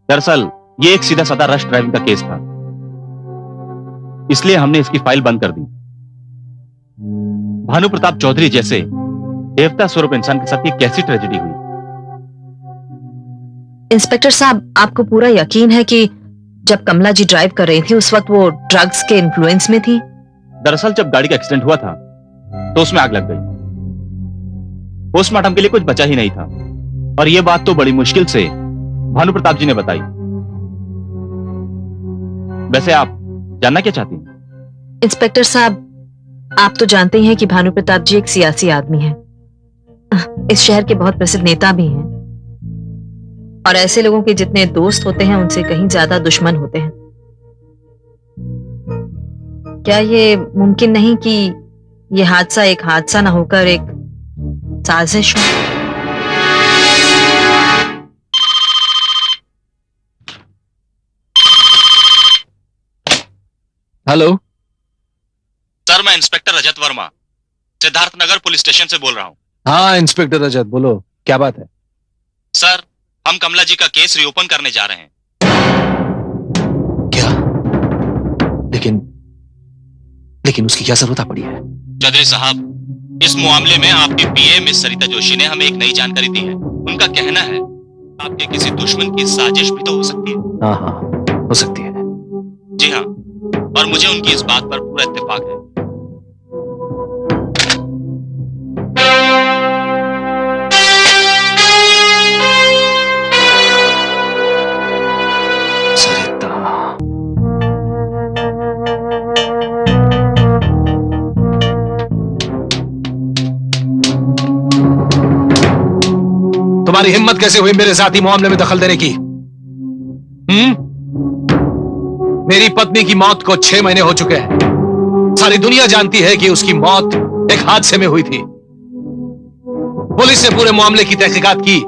दरअसल ये एक सीधा साधा रश ड्राइविंग का केस था, इसलिए हमने इसकी फाइल बंद कर दी। भानु प्रताप चौधरी जैसे देवता स्वरूप इंसान के साथ ये कैसी ट्रेजेडी हुई? इंस्पेक्टर साहब, आपको पूरा यकीन है कि जब कमला जी ड्राइव कर रही थी उस वक्त वो ड्रग्स के इन्फ्लुएंस में थी? दरअसल जब गाड़ी का एक्सीडेंट हुआ था तो उसमें आग लग गई। पोस्टमार्टम के लिए कुछ बचा ही नहीं था, और यह बात तो बड़ी मुश्किल से भानु प्रताप जी ने बताई। वैसे आप जानना क्या चाहती हैं? इंस्पेक्टर साहब, आप तो जानते ही हैं कि भानु प्रताप जी एक सियासी आदमी हैं। इस शहर के बहुत प्रसिद्ध नेता भी हैं, और ऐसे लोगों के जितने दोस्त होते हैं उनसे कहीं ज्यादा दुश्मन होते हैं। क्या ये मुमकिन नहीं कि ये हादसा एक हादसा ना होकर एक साजिश हो? हेलो सर, मैं इंस्पेक्टर रजत वर्मा सिद्धार्थ नगर पुलिस स्टेशन से बोल रहा हूँ। हाँ इंस्पेक्टर रजत, बोलो क्या बात है? सर, हम कमला जी का केस रीओपन करने जा रहे हैं। क्या? लेकिन उसकी क्या जरूरत पड़ी है? चौधरी साहब, इस मामले में आपके पीए मिस सरिता जोशी ने हमें एक नई जानकारी दी है। उनका कहना है आपके किसी दुश्मन की साजिश भी तो हो सकती है। हाँ, हो सकती है। जी हाँ, और मुझे उनकी इस बात पर पूरा इत्तेफाक है। सरिता, तुम्हारी हिम्मत कैसे हुई मेरे जाती मामले में दखल देने की? मेरी पत्नी की मौत को 6 महीने हो चुके हैं। सारी दुनिया जानती है कि उसकी मौत एक हादसे में हुई थी। पुलिस ने पूरे मामले की तहकीकात की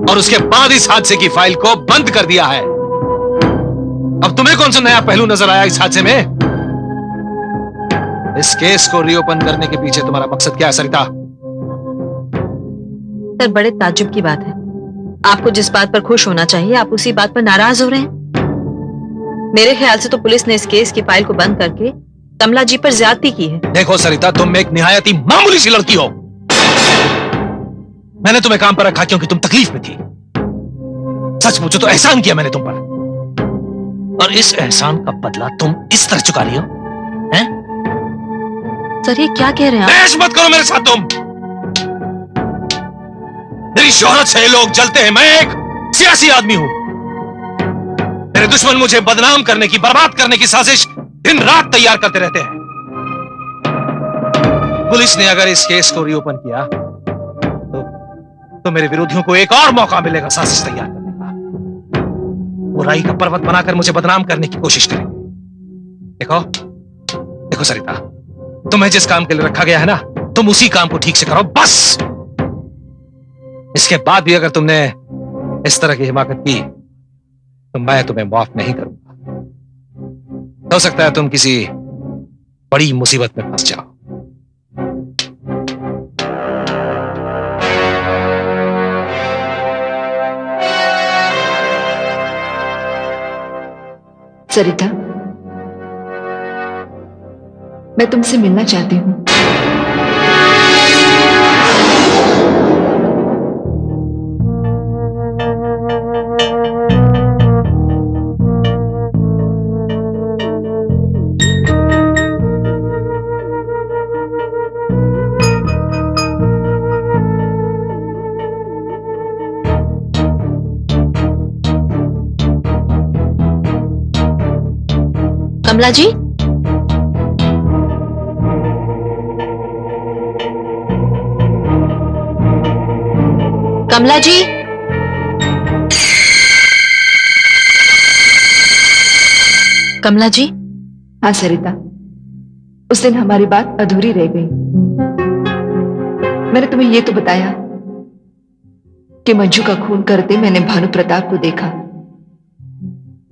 और उसके बाद इस हादसे की फाइल को बंद कर दिया है। अब तुम्हें कौन सा नया पहलू नजर आया इस हादसे में? इस केस को रीओपन करने के पीछे तुम्हारा मकसद क्या है सरिता? सर, बड़े ताज्जुब की बात है। आपको जिस बात पर खुश होना चाहिए आप उसी बात पर नाराज हो रहे हैं। मेरे ख्याल से तो पुलिस ने इस केस की फाइल को बंद करके कमला जी पर ज्यादती की है। देखो सरिता, तुम एक निहायत ही मामूली सी लड़की हो। मैंने तुम्हें काम पर रखा क्योंकि तुम तकलीफ में थी। सच पूछो तो एहसान किया मैंने तुम पर, और इस एहसान का बदला तुम इस तरह चुका रही हो। हैं? सर, ये क्या कह रहे हैं आप? बहस मत करो मेरे साथ तुम। मेरी शोहरत से लोग जलते हैं। मैं एक सियासी आदमी हूं। मेरे दुश्मन मुझे बदनाम करने की, बर्बाद करने की साजिश दिन रात तैयार करते रहते हैं। पुलिस ने अगर इस केस को रीओपन किया तो मेरे विरोधियों को एक और मौका मिलेगा साजिश तैयार करने का। बुराई का पर्वत बनाकर मुझे बदनाम करने की कोशिश करेंगे। देखो सरिता, तुम्हें जिस काम के लिए रखा गया है ना, तुम उसी काम को ठीक से करो बस। इसके बाद भी अगर तुमने इस तरह की हिमाकत की तो मैं तुम्हें माफ नहीं करूंगा। हो सकता है तुम किसी बड़ी मुसीबत में फंस जाओ। सरिता, मैं तुमसे मिलना चाहती हूँ। कमला जी, कमला जी, कमला जी। हाँ सरिता, उस दिन हमारी बात अधूरी रह गई। मैंने तुम्हें यह तो बताया कि मंजू का खून करते मैंने भानु प्रताप को देखा,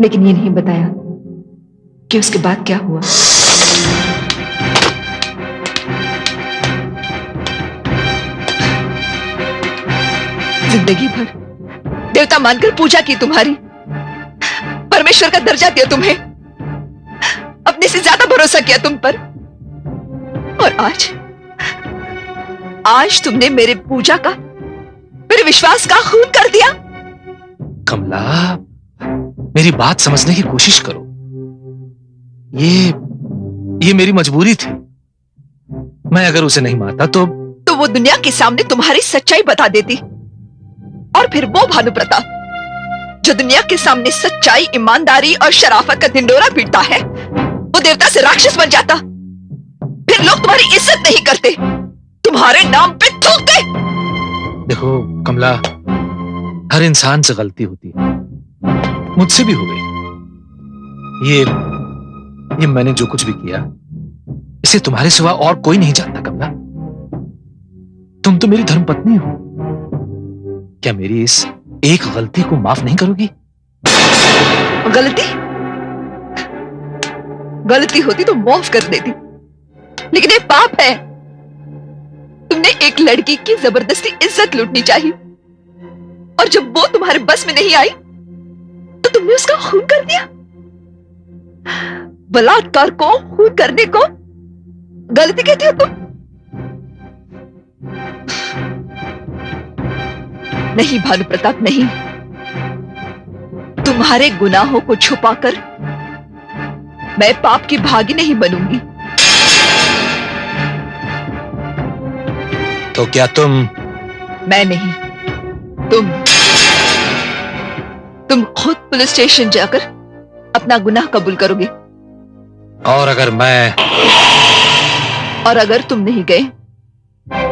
लेकिन ये नहीं बताया कि उसके बाद क्या हुआ। जिंदगी भर देवता मानकर पूजा की तुम्हारी, परमेश्वर का दर्जा दिया तुम्हें, अपने से ज्यादा भरोसा किया तुम पर, और आज तुमने मेरे पूजा का, मेरे विश्वास का खून कर दिया। कमला, मेरी बात समझने की कोशिश करो। ये मेरी मजबूरी थी। मैं अगर उसे नहीं मारता तो वो दुनिया के सामने तुम्हारी सच्चाई बता देती, और फिर वो भानु प्रताप जो दुनिया के सामने सच्चाई, ईमानदारी और शराफत का ढिंडोरा पीटता है, वो देवता से राक्षस बन जाता। फिर लोग तुम्हारी इज्जत नहीं करते, तुम्हारे नाम पे थूकते। देखो कमला, हर इंसान से गलती होती है, मुझसे भी हो गई। ये मैंने जो कुछ भी किया, इसे तुम्हारे सिवा और कोई नहीं जानता। कमला, तुम तो मेरी धर्मपत्नी हो। क्या मेरी इस एक गलती को माफ नहीं करोगी? गलती होती तो माफ कर देती, लेकिन ये पाप है। तुमने एक लड़की की जबरदस्ती इज्जत लूटनी चाहिए, और जब वो तुम्हारे बस में नहीं आई तो तुमने उसका खून कर दिया? बलात्कार को खून करने को गलती कहती हो तुम? नहीं भानु प्रताप, नहीं। तुम्हारे गुनाहों को छुपाकर मैं पाप की भागी नहीं बनूंगी। तो क्या तुम? मैं नहीं, तुम खुद पुलिस स्टेशन जाकर अपना गुनाह कबूल करोगे। और अगर तुम नहीं गए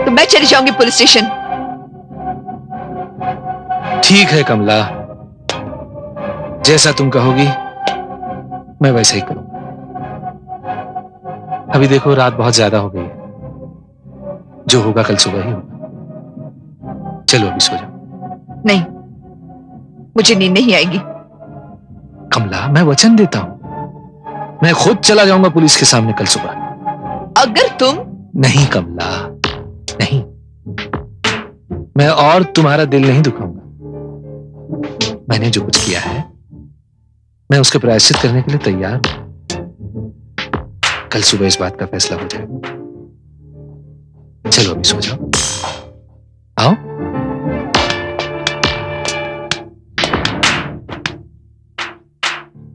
तो मैं चली जाऊंगी पुलिस स्टेशन। ठीक है कमला, जैसा तुम कहोगी मैं वैसे ही करूंगा। अभी देखो रात बहुत ज्यादा हो गई है, जो होगा कल सुबह ही होगा। चलो अभी सो जाओ। नहीं, मुझे नींद नहीं आएगी। कमला, मैं वचन देता हूं, मैं खुद चला जाऊंगा पुलिस के सामने कल सुबह। अगर तुम... नहीं कमला, नहीं, मैं और तुम्हारा दिल नहीं दुखाऊंगा। मैंने जो कुछ किया है मैं उसके प्रायश्चित करने के लिए तैयार हूं। कल सुबह इस बात का फैसला हो जाएगा। चलो अभी सो जाओ, आओ।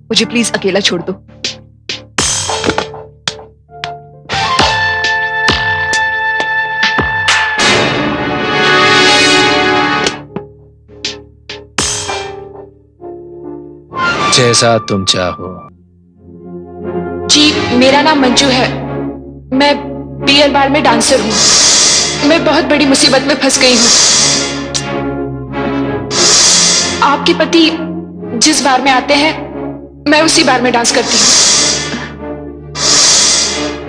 मुझे प्लीज अकेला छोड़ दो। जैसा तुम चाहो। जी, मेरा नाम मंजू है। मैं बियर बार में डांसर हूँ। मैं बहुत बड़ी मुसीबत में फंस गई हूँ। आपके पति जिस बार में आते हैं मैं उसी बार में डांस करती हूँ।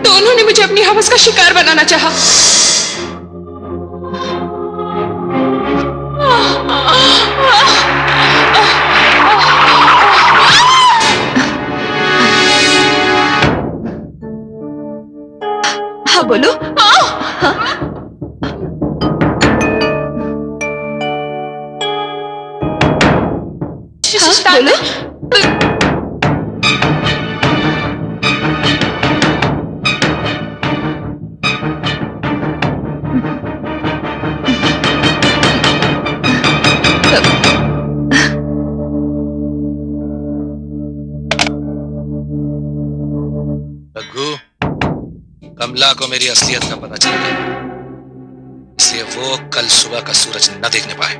तो उन्होंने मुझे अपनी हवस का शिकार बनाना चाहा। हाँ बोलो। बोलो। रघु, कमला को मेरी असलियत का पता चल गया, इसलिए वो कल सुबह का सूरज न देखने पाए।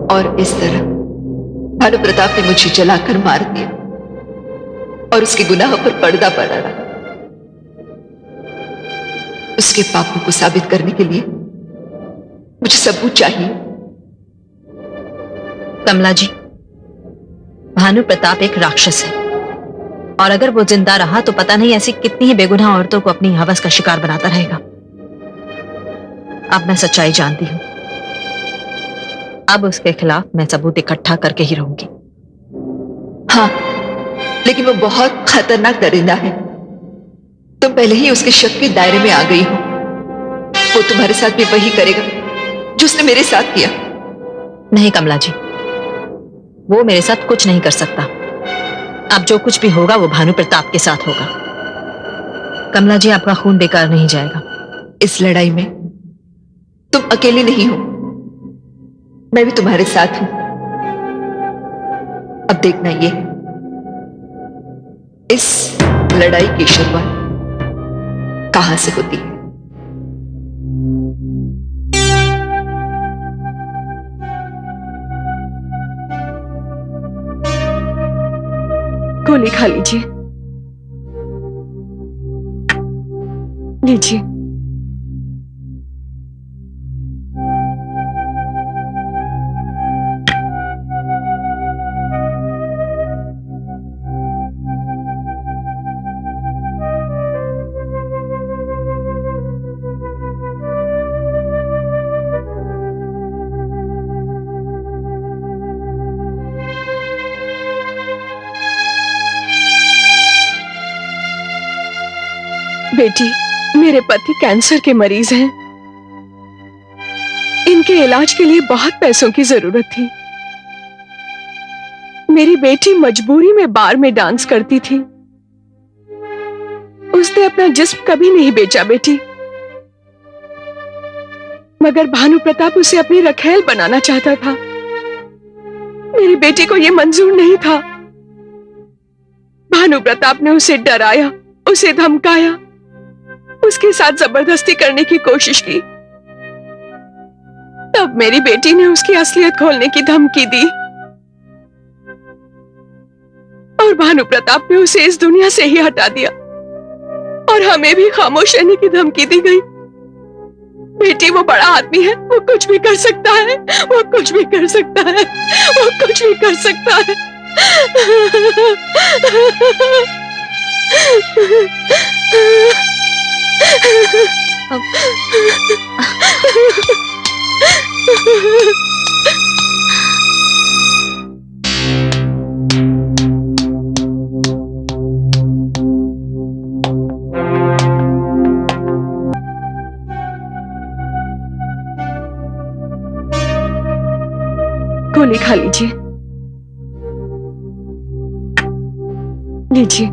और इस तरह भानु प्रताप ने मुझे जलाकर मार दिया और उसके गुनाह पर पर्दा पड़ा रहा। उसके पापों को साबित करने के लिए मुझे सबूत चाहिए। कमला जी, भानु प्रताप एक राक्षस है और अगर वो जिंदा रहा तो पता नहीं ऐसी कितनी ही बेगुनाह औरतों को अपनी हवस का शिकार बनाता रहेगा। अब मैं सच्चाई जानती हूं। अब उसके खिलाफ मैं सबूत इकट्ठा करके ही रहूंगी। हाँ, लेकिन वो बहुत खतरनाक दरिंदा है। तुम पहले ही उसके शक के दायरे में आ गई हो। वो तुम्हारे साथ भी वही करेगा जो उसने मेरे साथ किया। नहीं कमला जी, वो मेरे साथ कुछ नहीं कर सकता। अब जो कुछ भी होगा वो भानु प्रताप के साथ होगा। कमला जी, आपका खून बेकार नहीं जाएगा। इस लड़ाई में तुम अकेली नहीं हो, मैं भी तुम्हारे साथ हूं। अब देखना ये इस लड़ाई की शुरुआत कहां से होती है। गोली खा लीजिए, लीजिए। बेटी, मेरे पति कैंसर के मरीज हैं। इनके इलाज के लिए बहुत पैसों की जरूरत थी। मेरी बेटी मजबूरी में बार में डांस करती थी। उसने अपना जिस्म कभी नहीं बेचा बेटी, मगर भानु प्रताप उसे अपनी रखैल बनाना चाहता था। मेरी बेटी को यह मंजूर नहीं था। भानु प्रताप ने उसे डराया, उसे धमकाया, उसके साथ जबरदस्ती करने की कोशिश की। तब मेरी बेटी ने उसकी असलियत खोलने की धमकी दी और भानु प्रताप ने उसे इस दुनिया से ही हटा दिया और हमें भी खामोश रहने की धमकी दी गई। बेटी, वो बड़ा आदमी है, वो कुछ भी कर सकता है, वो कुछ भी कर सकता है, वो कुछ भी कर सकता है। गोली खा लीजिए, लीजिए।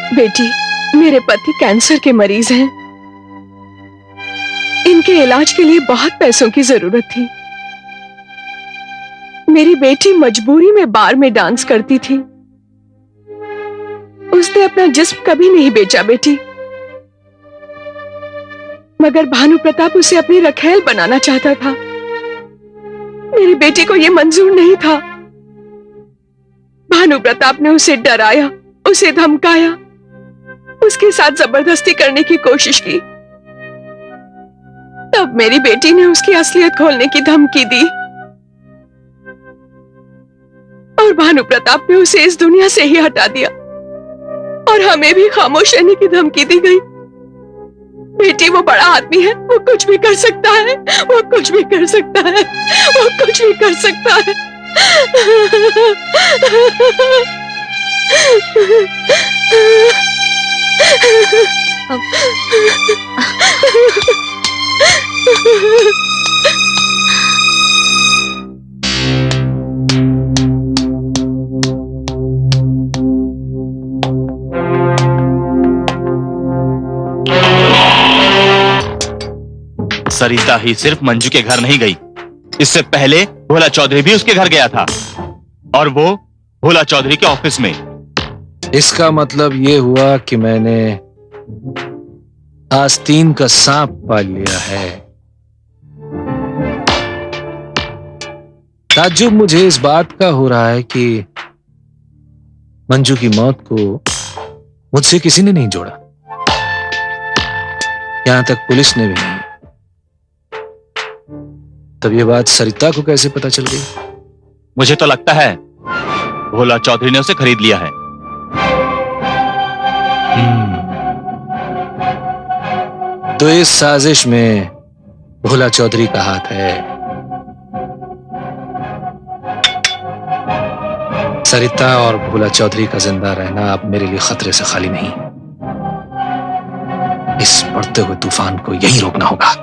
बेटी, मेरे पति कैंसर के मरीज हैं। इनके इलाज के लिए बहुत पैसों की जरूरत थी। मेरी बेटी मजबूरी में बार में डांस करती थी। उसने अपना जिस्म कभी नहीं बेचा बेटी, मगर भानु प्रताप उसे अपनी रखैल बनाना चाहता था। मेरी बेटी को यह मंजूर नहीं था। भानु प्रताप ने उसे डराया, उसे धमकाया, उसके साथ जबरदस्ती करने की कोशिश की। तब मेरी बेटी ने उसकी असलियत खोलने की धमकी दी और भानु प्रताप ने उसे इस दुनिया से ही हटा दिया और हमें भी खामोश रहने की धमकी दी गई। बेटी, वो बड़ा आदमी है, वो कुछ भी कर सकता है, वो कुछ भी कर सकता है, वो कुछ भी कर सकता है। सरिता ही सिर्फ मंजू के घर नहीं गई, इससे पहले भोला चौधरी भी उसके घर गया था, और वो भोला चौधरी के ऑफिस में। इसका मतलब ये हुआ कि मैंने आस्तीन का सांप पाल लिया है। ताज्जुब मुझे इस बात का हो रहा है कि मंजू की मौत को मुझसे किसी ने नहीं जोड़ा, यहां तक पुलिस ने भी नहीं। तब ये बात सरिता को कैसे पता चल गई? मुझे तो लगता है भोला चौधरी ने उसे खरीद लिया है। तो इस साजिश में भोला चौधरी का हाथ है। सरिता और भोला चौधरी का जिंदा रहना अब मेरे लिए खतरे से खाली नहीं। इस बढ़ते हुए तूफान को यहीं रोकना होगा।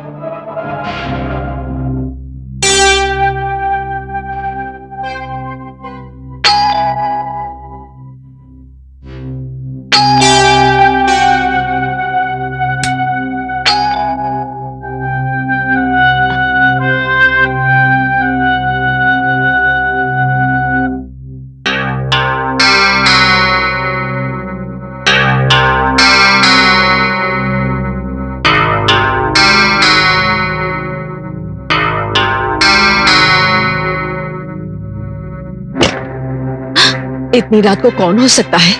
इतनी रात को कौन हो सकता है?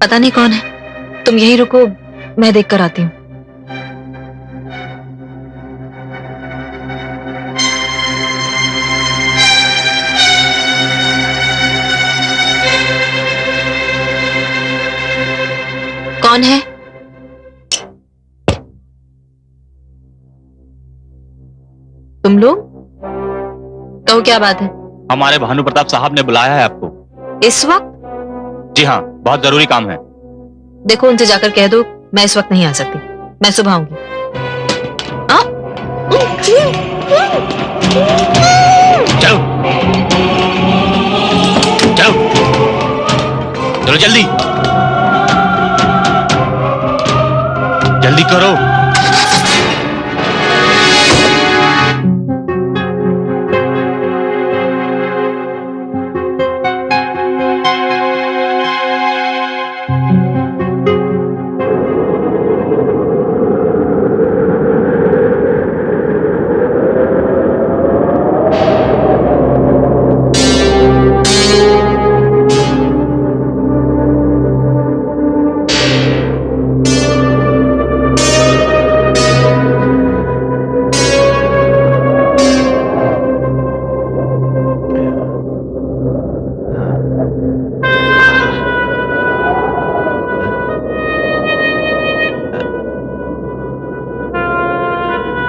पता नहीं कौन है, तुम यहीं रुको, मैं देख कर आती हूँ। कौन है? तुम लोग? कहो, क्या बात है? हमारे भानु प्रताप साहब ने बुलाया है आपको। इस वक्त? जी हाँ, बहुत जरूरी काम है। देखो, उनसे जाकर कह दो मैं इस वक्त नहीं आ सकती, मैं सुबह आऊंगी। चलो चलो चलो, जल्दी जल्दी करो।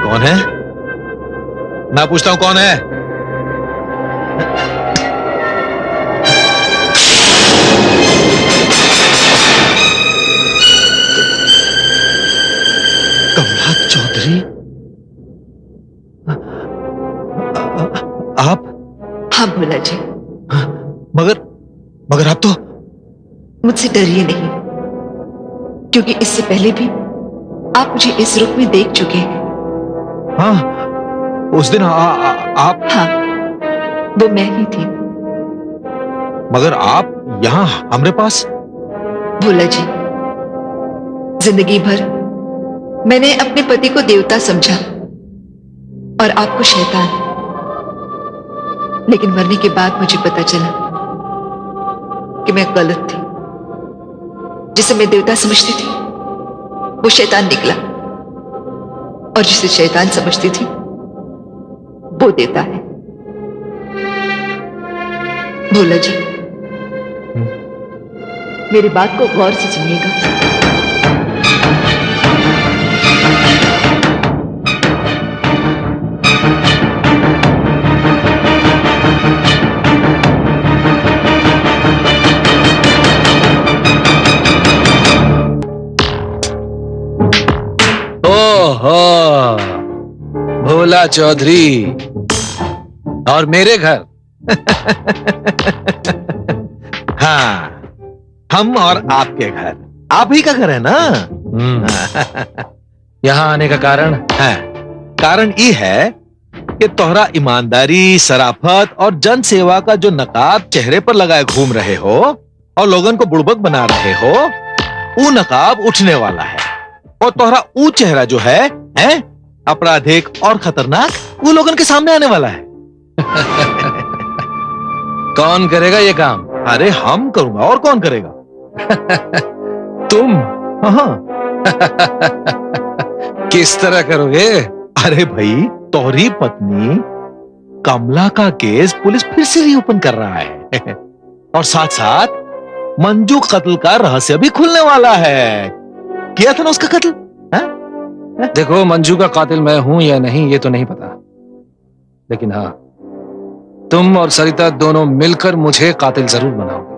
कौन है? मैं पूछता हूं कौन है? कमला चौधरी, आप? हाँ भोला जी, मगर आप तो मुझसे डरिए नहीं, क्योंकि इससे पहले भी आप मुझे इस रूप में देख चुके हैं। हाँ, उस दिन आप? हाँ, वो मैं ही थी। मगर आप यहां हमारे पास? भोला जी, जिंदगी भर मैंने अपने पति को देवता समझा और आपको शैतान, लेकिन मरने के बाद मुझे पता चला कि मैं गलत थी। जिसे मैं देवता समझती थी वो शैतान निकला, और जिसे शैतान समझती थी वो देता है। भोला जी, मेरी बात को गौर से सुनिएगा। ओहो, भोला चौधरी और मेरे घर। हाँ, हम और आपके घर, आप ही का घर है ना? यहाँ आने का कारण? है, कारण ये है कि तोहरा ईमानदारी, शराफत और जन सेवा का जो नकाब चेहरे पर लगाए घूम रहे हो और लोगन को बुड़बक बना रहे हो, वो नकाब उठने वाला है और तोहरा वो चेहरा जो है अपराधिक और खतरनाक, वो लोगन के सामने आने वाला है। कौन करेगा ये काम? अरे हम करूंगा, और कौन करेगा? तुम। हाँ। किस तरह करोगे? अरे भाई, तोहरी पत्नी कमला का केस पुलिस फिर से रीओपन कर रहा है और साथ साथ मंजू कत्ल का रहस्य भी खुलने वाला है। किया था ना उसका कत्ल? देखो, मंजू का कातिल मैं हूं या नहीं ये तो नहीं पता, लेकिन हाँ, तुम और सरिता दोनों मिलकर मुझे कातिल जरूर बनाओगे।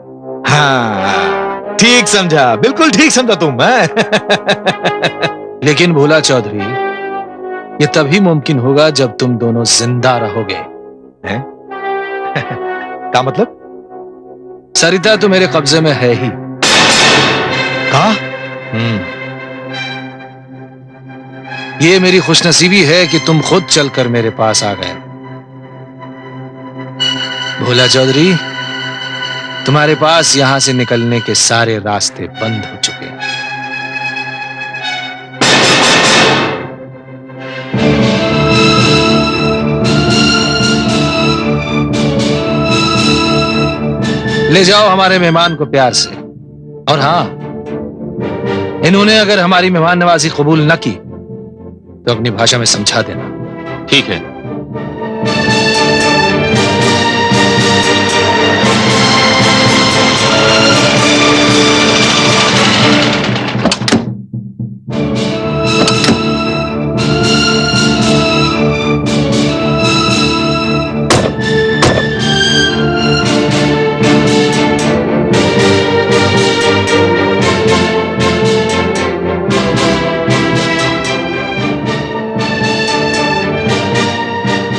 हाँ, ठीक समझा, बिल्कुल ठीक समझा तुम। लेकिन भोला चौधरी, ये तभी मुमकिन होगा जब तुम दोनों जिंदा रहोगे। क्या मतलब? सरिता तो मेरे कब्जे में है ही। कहा? ये मेरी खुशनसीबी है कि तुम खुद चलकर मेरे पास आ गए। भोला चौधरी, तुम्हारे पास यहां से निकलने के सारे रास्ते बंद हो चुके हैं। ले जाओ हमारे मेहमान को प्यार से, और हां, इन्होंने अगर हमारी मेहमान नवाजी कबूल न की तो अपनी भाषा में समझा देना। ठीक है।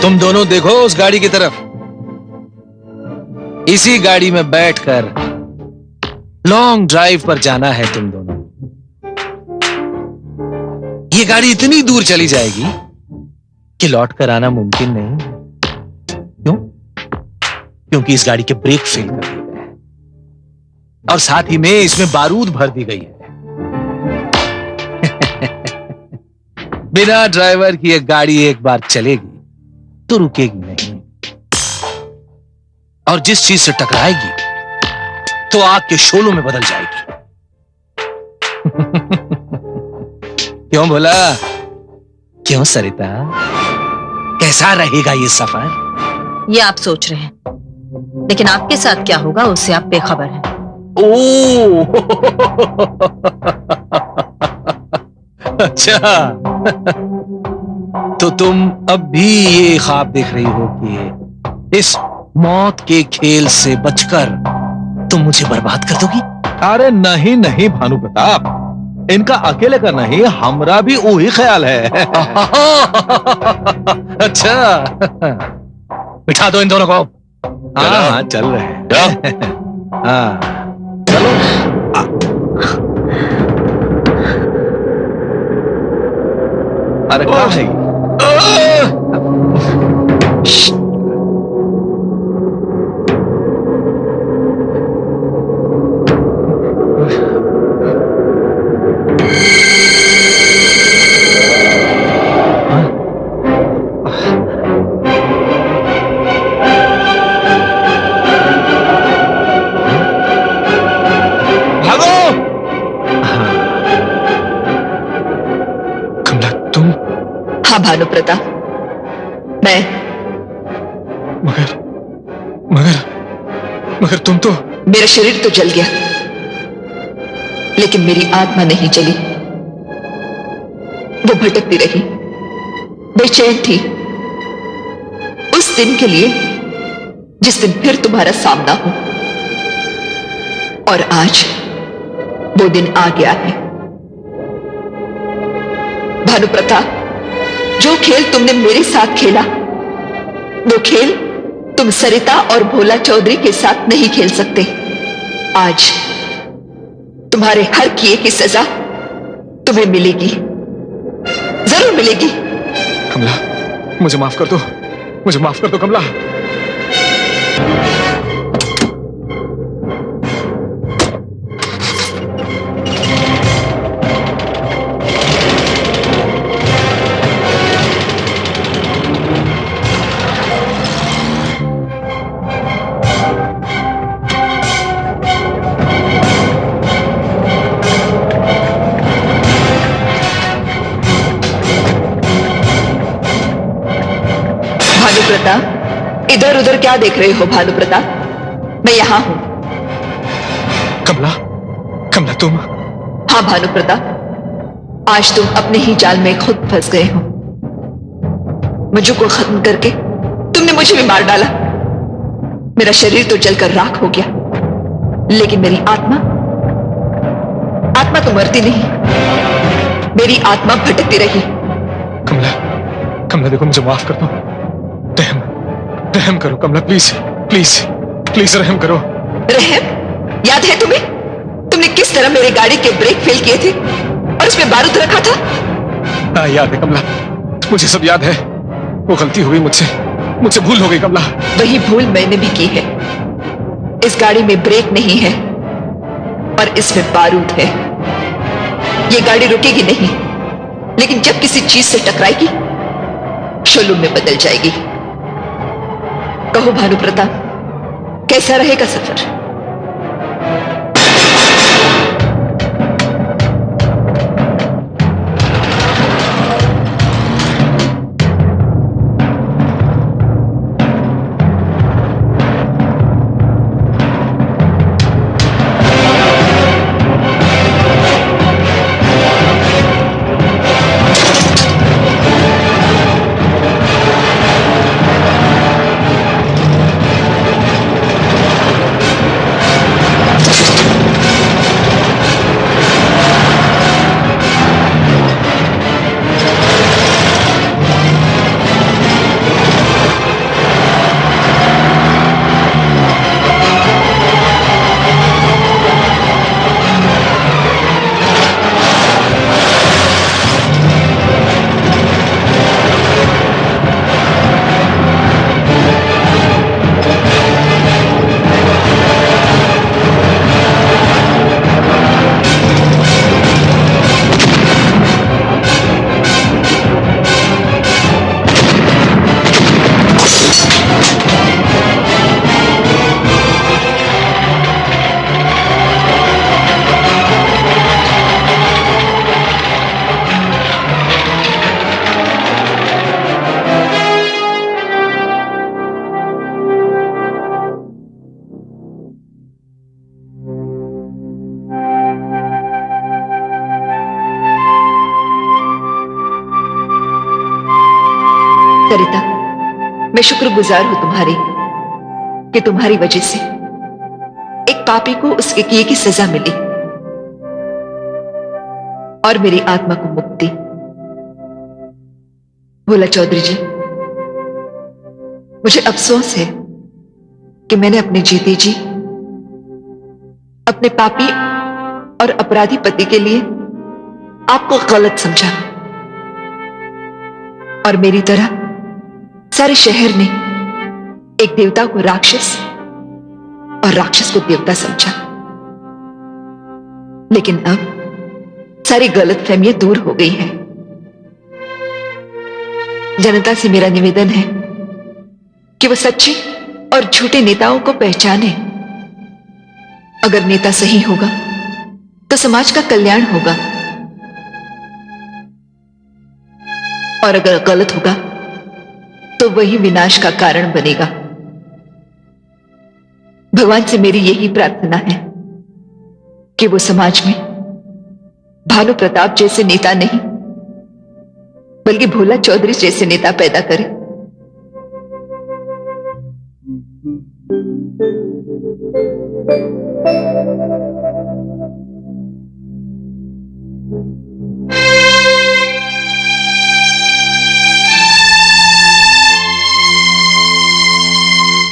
तुम दोनों देखो उस गाड़ी की तरफ। इसी गाड़ी में बैठकर लॉन्ग ड्राइव पर जाना है तुम दोनों। ये गाड़ी इतनी दूर चली जाएगी कि लौट कर आना मुमकिन नहीं। क्यों? क्योंकि इस गाड़ी के ब्रेक फेल कर दिए गए हैं और साथ ही में इसमें बारूद भर दी गई है। बिना ड्राइवर की एक गाड़ी एक बार चलेगी तो रुकेगी नहीं, और जिस चीज से टकराएगी तो आग के शोलों में बदल जाएगी। क्यों बोला? क्यों सरिता? कैसा रहेगा ये सफर? ये आप सोच रहे हैं, लेकिन आपके साथ क्या होगा उससे आप बेखबर हैं। ओ अच्छा, तो तुम अब भी ये ख्वाब देख रही हो कि इस मौत के खेल से बचकर तुम मुझे बर्बाद कर दोगी? अरे नहीं नहीं भानु प्रताप, इनका अकेले का नहीं, हमरा भी वही ख्याल है। अच्छा, बिठा दो इन दोनों को। हाँ हाँ, चल रहे हैं। हाँ चलो। अरे क्या है ये? हाँ भानु प्रताप, मैं। मगर तुम तो। मेरा शरीर तो जल गया, लेकिन मेरी आत्मा नहीं जली। वो भटकती रही, बेचैन थी उस दिन के लिए जिस दिन फिर तुम्हारा सामना हो। और आज वो दिन आ गया है। भानु प्रताप, जो खेल तुमने मेरे साथ खेला, वो खेल तुम सरिता और भोला चौधरी के साथ नहीं खेल सकते। आज तुम्हारे हर किए की सजा तुम्हें मिलेगी, जरूर मिलेगी। कमला, मुझे माफ कर दो। मुझे माफ कर दो कमला। भानु प्रताप, इधर उधर क्या देख रहे हो भानु प्रताप? मैं यहां हूं। कमला, कमला तुम? हाँ भानु प्रताप, आज तुम अपने ही जाल में खुद फंस गए हो। मुझे को खत्म करके तुमने मुझे भी मार डाला। मेरा शरीर तो जलकर राख हो गया, लेकिन मेरी आत्मा तो मरती नहीं। मेरी आत्मा भटकती रही। कमला, कमला देखो, मुझे माफ कर दो। रहम करो कमला, प्लीज प्लीज प्लीज रहम करो। रहम? याद है तुम्हें? तुमने किस तरह मेरी गाड़ी के ब्रेक फेल किए थे और उसमें बारूद रखा था? हाँ याद है कमला, मुझे सब याद है। वो गलती हो गई मुझसे भूल हो गई कमला। वही भूल मैंने भी की है। इस गाड़ी में ब्रेक नहीं है और इसमें बारूद है। ये गाड़ी रुकेगी नहीं, लेकिन जब किसी चीज से टकराएगी शोलू में बदल जाएगी। कहो भानु प्रताप, कैसा रहेगा सफर? सरिता, मैं शुक्रगुजार हूं तुम्हारी कि तुम्हारी वजह से एक पापी को उसके किए की सजा मिली और मेरी आत्मा को मुक्ति। भोला चौधरी जी, मुझे अफसोस है कि मैंने अपने जीते जी अपने पापी और अपराधी पति के लिए आपको गलत समझा और मेरी तरह सारे शहर ने एक देवता को राक्षस और राक्षस को देवता समझा। लेकिन अब सारी गलतफहमियां दूर हो गई हैं। जनता से मेरा निवेदन है कि वो सच्चे और झूठे नेताओं को पहचाने। अगर नेता सही होगा तो समाज का कल्याण होगा, और अगर गलत होगा तो वही विनाश का कारण बनेगा। भगवान से मेरी यही प्रार्थना है कि वो समाज में भानु प्रताप जैसे नेता नहीं बल्कि भोला चौधरी जैसे नेता पैदा करे।